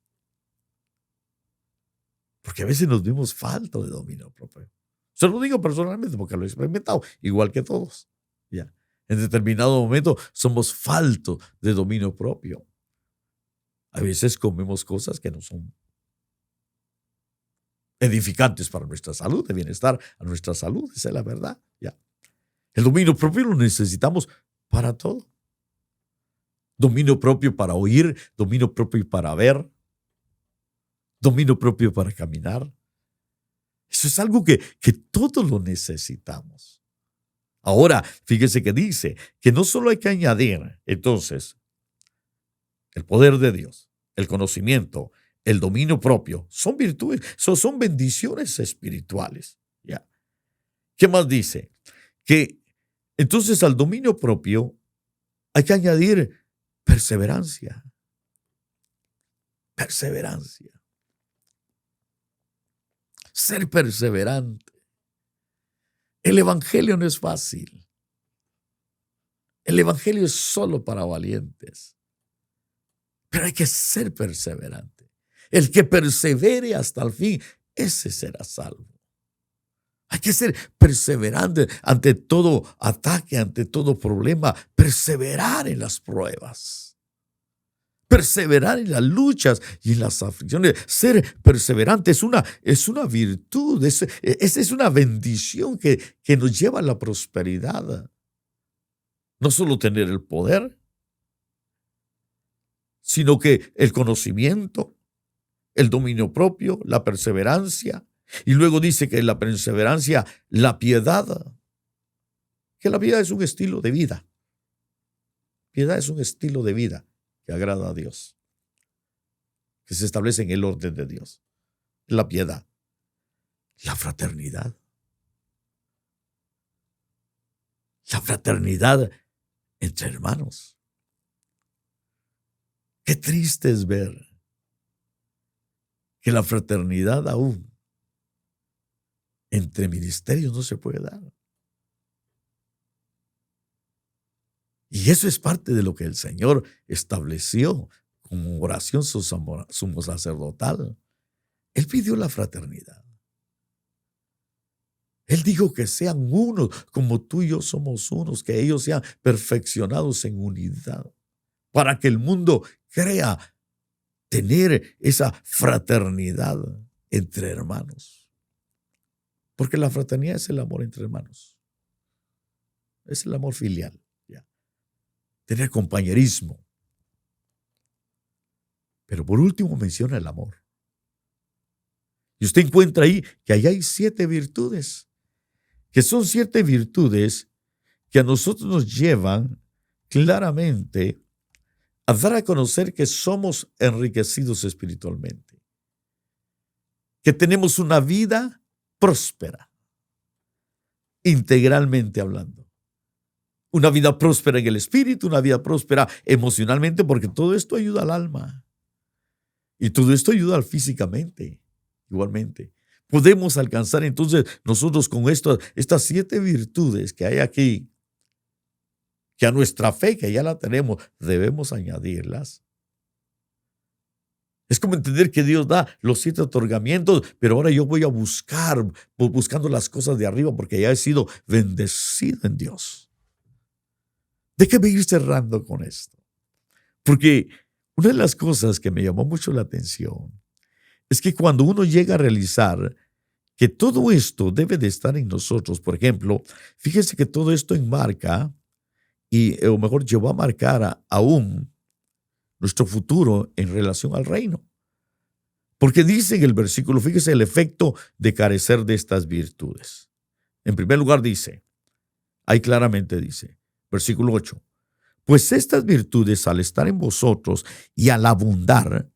Porque a veces nos vemos falta de dominio propio. Se lo digo personalmente porque lo he experimentado, igual que todos. ¿Ya? En determinado momento somos faltos de dominio propio. A veces comemos cosas que no son edificantes para nuestra salud, de bienestar a nuestra salud, esa es la verdad. ¿Ya? El dominio propio lo necesitamos para todo. Dominio propio para oír, dominio propio para ver, dominio propio para caminar. Eso es algo que todos lo necesitamos. Ahora, fíjese que dice que no solo hay que añadir, entonces, el poder de Dios, el conocimiento, el dominio propio, son virtudes, son bendiciones espirituales. ¿Ya? ¿Qué más dice? Que entonces al dominio propio hay que añadir perseverancia. Perseverancia. Ser perseverante. El evangelio no es fácil. El evangelio es solo para valientes. Pero hay que ser perseverante. El que persevere hasta el fin, ese será salvo. Hay que ser perseverante ante todo ataque, ante todo problema. Perseverar en las pruebas. Perseverar en las luchas y en las aflicciones. Ser perseverante es una virtud, es una bendición que nos lleva a la prosperidad. No solo tener el poder, sino que el conocimiento, el dominio propio, la perseverancia. Y luego dice que la perseverancia, la piedad, que la piedad es un estilo de vida. Piedad es un estilo de vida que agrada a Dios, que se establece en el orden de Dios. La piedad, la fraternidad. La fraternidad entre hermanos. Qué triste es ver que la fraternidad aún entre ministerios no se puede dar. Y eso es parte de lo que el Señor estableció como oración sumo sacerdotal. Él pidió la fraternidad. Él dijo que sean unos como tú y yo somos unos, que ellos sean perfeccionados en unidad, para que el mundo crea tener esa fraternidad entre hermanos. Porque la fraternidad es el amor entre hermanos. Es el amor filial. ¿Ya? Tener compañerismo. Pero por último menciona el amor. Y usted encuentra ahí que ahí hay 7 virtudes. Que son 7 virtudes que a nosotros nos llevan claramente a dar a conocer que somos enriquecidos espiritualmente. Que tenemos una vida próspera, integralmente hablando. Una vida próspera en el espíritu, una vida próspera emocionalmente, porque todo esto ayuda al alma. Y todo esto ayuda al físicamente, igualmente. Podemos alcanzar entonces nosotros con estas 7 virtudes que hay aquí, que a nuestra fe, que ya la tenemos, debemos añadirlas. Es como entender que Dios da los 7 otorgamientos, pero ahora yo voy a buscando las cosas de arriba porque ya he sido bendecido en Dios. Déjeme ir cerrando con esto, porque una de las cosas que me llamó mucho la atención es que cuando uno llega a realizar que todo esto debe de estar en nosotros, por ejemplo, fíjese que todo esto enmarca, o mejor, llevó a marcar aún nuestro futuro en relación al reino. Porque dice en el versículo, fíjese el efecto de carecer de estas virtudes. En primer lugar dice, ahí claramente dice, versículo 8, pues estas virtudes al estar en vosotros y al abundar,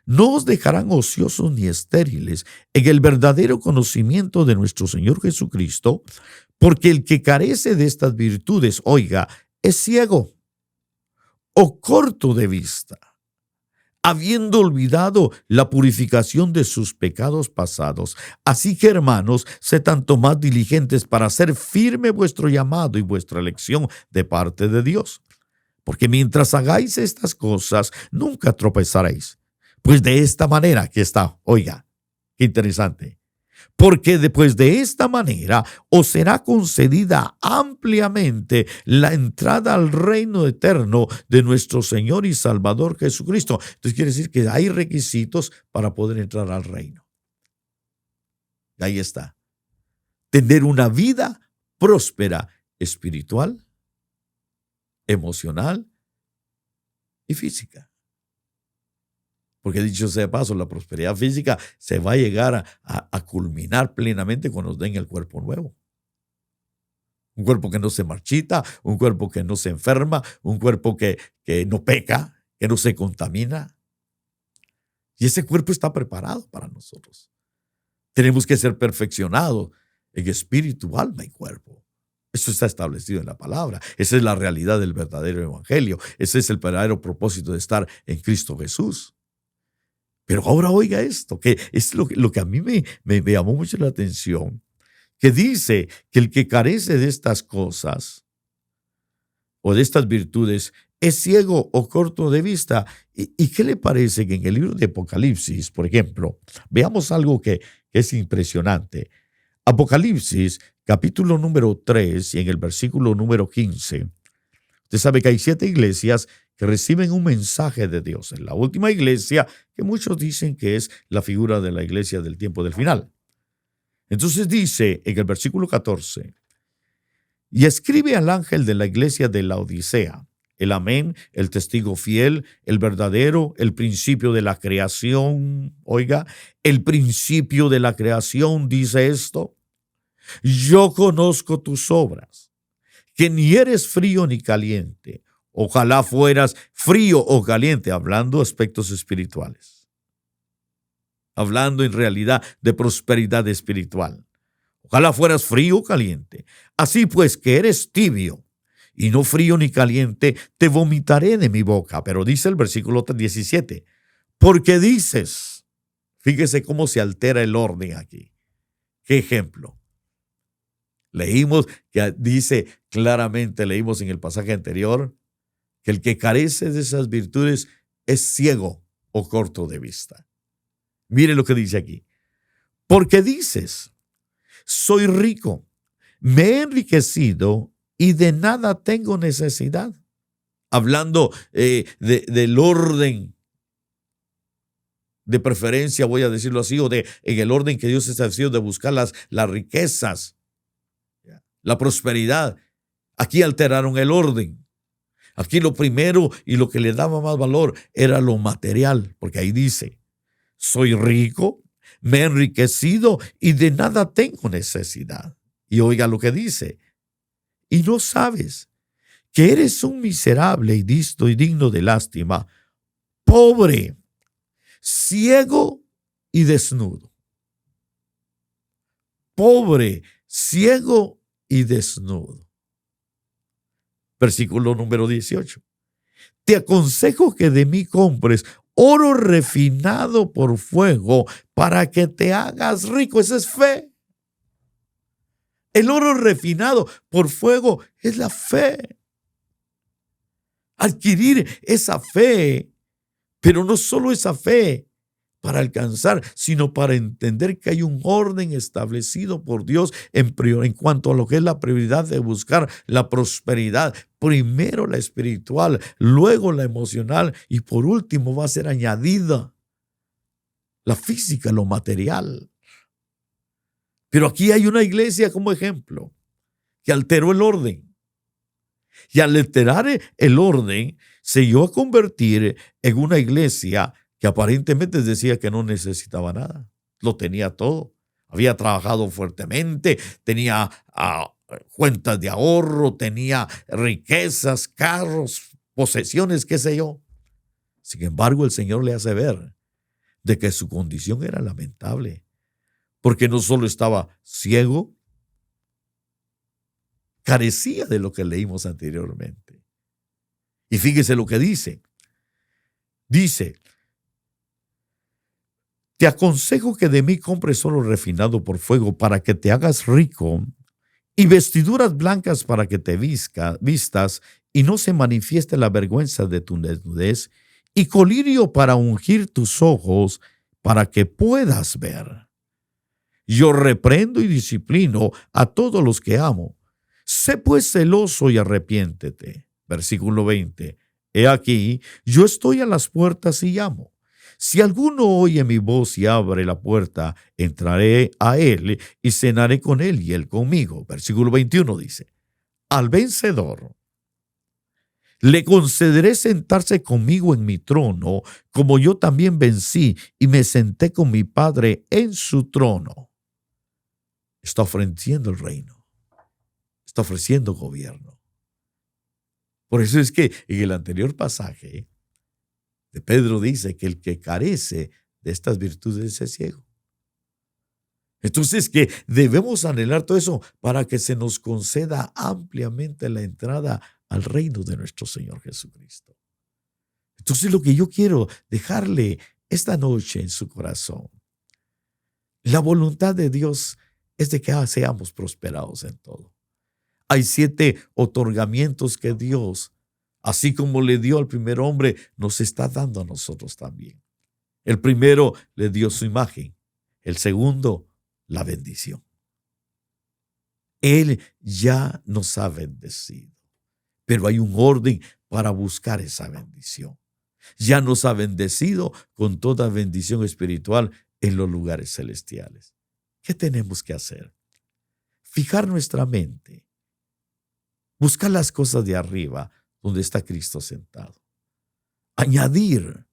no os dejarán ociosos ni estériles en el verdadero conocimiento de nuestro Señor Jesucristo, porque el que carece de estas virtudes, oiga, es ciego o corto de vista, habiendo olvidado la purificación de sus pecados pasados. Así que, hermanos, sed tanto más diligentes para hacer firme vuestro llamado y vuestra elección de parte de Dios. Porque mientras hagáis estas cosas, nunca tropezaréis. Pues de esta manera, aquí está, oiga, qué interesante. Porque después de esta manera os será concedida ampliamente la entrada al reino eterno de nuestro Señor y Salvador Jesucristo. Entonces quiere decir que hay requisitos para poder entrar al reino. Y ahí está. Tener una vida próspera, espiritual, emocional y física. Porque dicho sea de paso, la prosperidad física se va a llegar a culminar plenamente cuando nos den el cuerpo nuevo. Un cuerpo que no se marchita, un cuerpo que no se enferma, un cuerpo que no peca, que no se contamina. Y ese cuerpo está preparado para nosotros. Tenemos que ser perfeccionados en espíritu, alma y cuerpo. Eso está establecido en la palabra. Esa es la realidad del verdadero evangelio. Ese es el verdadero propósito de estar en Cristo Jesús. Pero ahora oiga esto, que es lo que a mí me llamó mucho la atención, que dice que el que carece de estas cosas o de estas virtudes es ciego o corto de vista. ¿Y qué le parece que en el libro de Apocalipsis, por ejemplo, veamos algo que es impresionante? Apocalipsis, capítulo número 3 y en el versículo número 15, usted sabe que hay 7 iglesias que reciben un mensaje de Dios. En la última iglesia, que muchos dicen que es la figura de la iglesia del tiempo del final. Entonces dice en el versículo 14, y escribe al ángel de la iglesia de la Odisea, el amén, el testigo fiel, el verdadero, el principio de la creación. Oiga, el principio de la creación dice esto: yo conozco tus obras, que ni eres frío ni caliente. Ojalá fueras frío o caliente, hablando aspectos espirituales. Hablando en realidad de prosperidad espiritual. Ojalá fueras frío o caliente. Así pues, que eres tibio y no frío ni caliente, te vomitaré de mi boca. Pero dice el versículo 17, porque dices, fíjese cómo se altera el orden aquí. ¿Qué ejemplo? Leímos que dice claramente, leímos en el pasaje anterior, que el que carece de esas virtudes es ciego o corto de vista. Mire lo que dice aquí. Porque dices, soy rico, me he enriquecido y de nada tengo necesidad. Hablando del orden de preferencia, voy a decirlo así, o en el orden que Dios estableció de buscar las riquezas, la prosperidad. Aquí alteraron el orden. Aquí lo primero y lo que le daba más valor era lo material, porque ahí dice, soy rico, me he enriquecido y de nada tengo necesidad. Y oiga lo que dice, y no sabes que eres un miserable y digno de lástima, pobre, ciego y desnudo. Pobre, ciego y desnudo. Versículo número 18. Te aconsejo que de mí compres oro refinado por fuego para que te hagas rico. Esa es fe. El oro refinado por fuego es la fe. Adquirir esa fe, pero no solo esa fe, para alcanzar, sino para entender que hay un orden establecido por Dios en cuanto a lo que es la prioridad de buscar la prosperidad. Primero la espiritual, luego la emocional y por último va a ser añadida la física, lo material. Pero aquí hay una iglesia como ejemplo que alteró el orden. Y al alterar el orden, se llegó a convertir en una iglesia que aparentemente decía que no necesitaba nada. Lo tenía todo. Había trabajado fuertemente, tenía cuentas de ahorro, tenía riquezas, carros, posesiones, qué sé yo. Sin embargo, el Señor le hace ver de que su condición era lamentable, porque no solo estaba ciego, carecía de lo que leímos anteriormente. Y fíjese lo que dice. Dice, te aconsejo que de mí compres oro refinado por fuego para que te hagas rico y vestiduras blancas para que te vistas y no se manifieste la vergüenza de tu desnudez y colirio para ungir tus ojos para que puedas ver. Yo reprendo y disciplino a todos los que amo. Sé pues celoso y arrepiéntete. Versículo 20. He aquí, yo estoy a las puertas y llamo. Si alguno oye mi voz y abre la puerta, entraré a él y cenaré con él y él conmigo. Versículo 21 dice, al vencedor le concederé sentarse conmigo en mi trono, como yo también vencí y me senté con mi Padre en su trono. Está ofreciendo el reino. Está ofreciendo gobierno. Por eso es que en el anterior pasaje de Pedro dice que el que carece de estas virtudes es ciego. Entonces que debemos anhelar todo eso para que se nos conceda ampliamente la entrada al reino de nuestro Señor Jesucristo. Entonces lo que yo quiero dejarle esta noche en su corazón, la voluntad de Dios es de que seamos prosperados en todo. Hay 7 otorgamientos que Dios, así como le dio al primer hombre, nos está dando a nosotros también. El primero le dio su imagen. El segundo, la bendición. Él ya nos ha bendecido, pero hay un orden para buscar esa bendición. Ya nos ha bendecido con toda bendición espiritual en los lugares celestiales. ¿Qué tenemos que hacer? Fijar nuestra mente. Buscar las cosas de arriba, donde está Cristo sentado. Añadir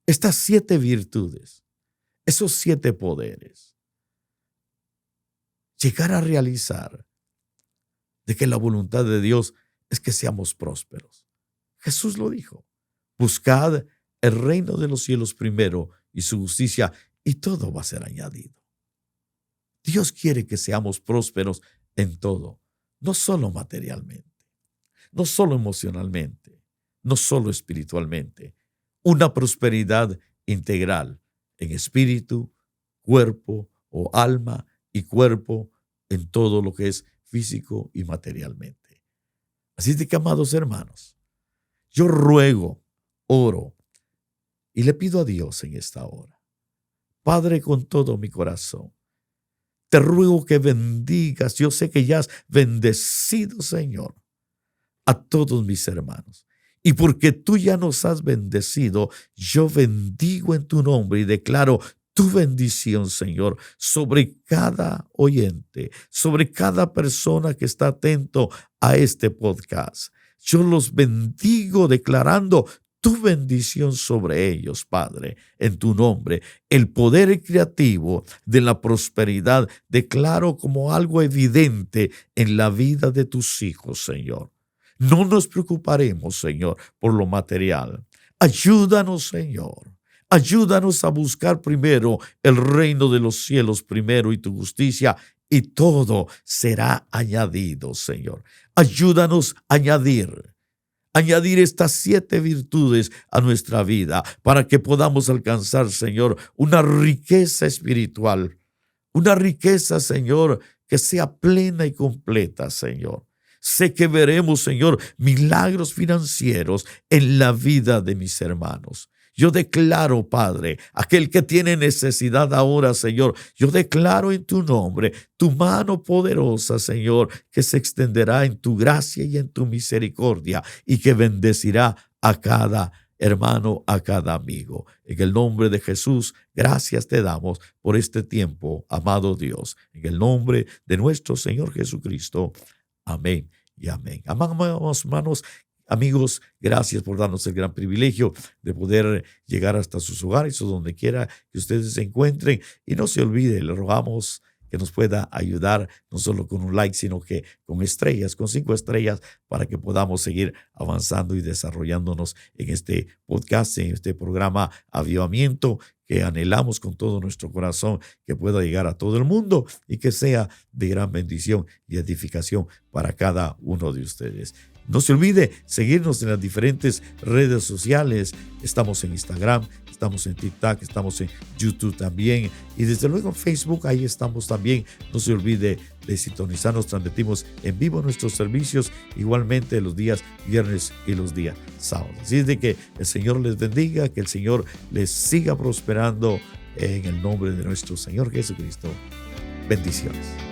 estas 7 virtudes, esos 7 poderes. Llegar a realizar de que la voluntad de Dios es que seamos prósperos. Jesús lo dijo. Buscad el reino de los cielos primero y su justicia, y todo va a ser añadido. Dios quiere que seamos prósperos en todo. No solo materialmente, no solo emocionalmente, no solo espiritualmente. Una prosperidad integral en espíritu, cuerpo o alma y cuerpo en todo lo que es físico y materialmente. Así de que, amados hermanos, yo ruego, oro y le pido a Dios en esta hora. Padre, con todo mi corazón, te ruego que bendigas, yo sé que ya has bendecido, Señor, a todos mis hermanos. Y porque tú ya nos has bendecido, yo bendigo en tu nombre y declaro tu bendición, Señor, sobre cada oyente, sobre cada persona que está atento a este podcast. Yo los bendigo declarando tu bendición sobre ellos, Padre, en tu nombre. El poder creativo de la prosperidad declaro como algo evidente en la vida de tus hijos, Señor. No nos preocuparemos, Señor, por lo material. Ayúdanos, Señor. Ayúdanos a buscar primero el reino de los cielos primero y tu justicia, y todo será añadido, Señor. Ayúdanos a añadir estas 7 virtudes a nuestra vida para que podamos alcanzar, Señor, una riqueza espiritual, una riqueza, Señor, que sea plena y completa, Señor. Sé que veremos, Señor, milagros financieros en la vida de mis hermanos. Yo declaro, Padre, aquel que tiene necesidad ahora, Señor, yo declaro en tu nombre tu mano poderosa, Señor, que se extenderá en tu gracia y en tu misericordia y que bendecirá a cada hermano, a cada amigo. En el nombre de Jesús, gracias te damos por este tiempo, amado Dios. En el nombre de nuestro Señor Jesucristo. Amén y amén. Amados hermanos, amigos, gracias por darnos el gran privilegio de poder llegar hasta sus hogares o donde quiera que ustedes se encuentren. Y no se olvide, le rogamos que nos pueda ayudar no solo con un like, sino que con estrellas, con 5 estrellas, para que podamos seguir avanzando y desarrollándonos en este podcast, en este programa Avivamiento, que anhelamos con todo nuestro corazón que pueda llegar a todo el mundo y que sea de gran bendición y edificación para cada uno de ustedes. No se olvide seguirnos en las diferentes redes sociales. Estamos en Instagram, estamos en TikTok, estamos en YouTube también. Y desde luego en Facebook, ahí estamos también. No se olvide de sintonizarnos, transmitimos en vivo nuestros servicios, igualmente los días viernes y los días sábados. Así es de que el Señor les bendiga, que el Señor les siga prosperando en el nombre de nuestro Señor Jesucristo. Bendiciones.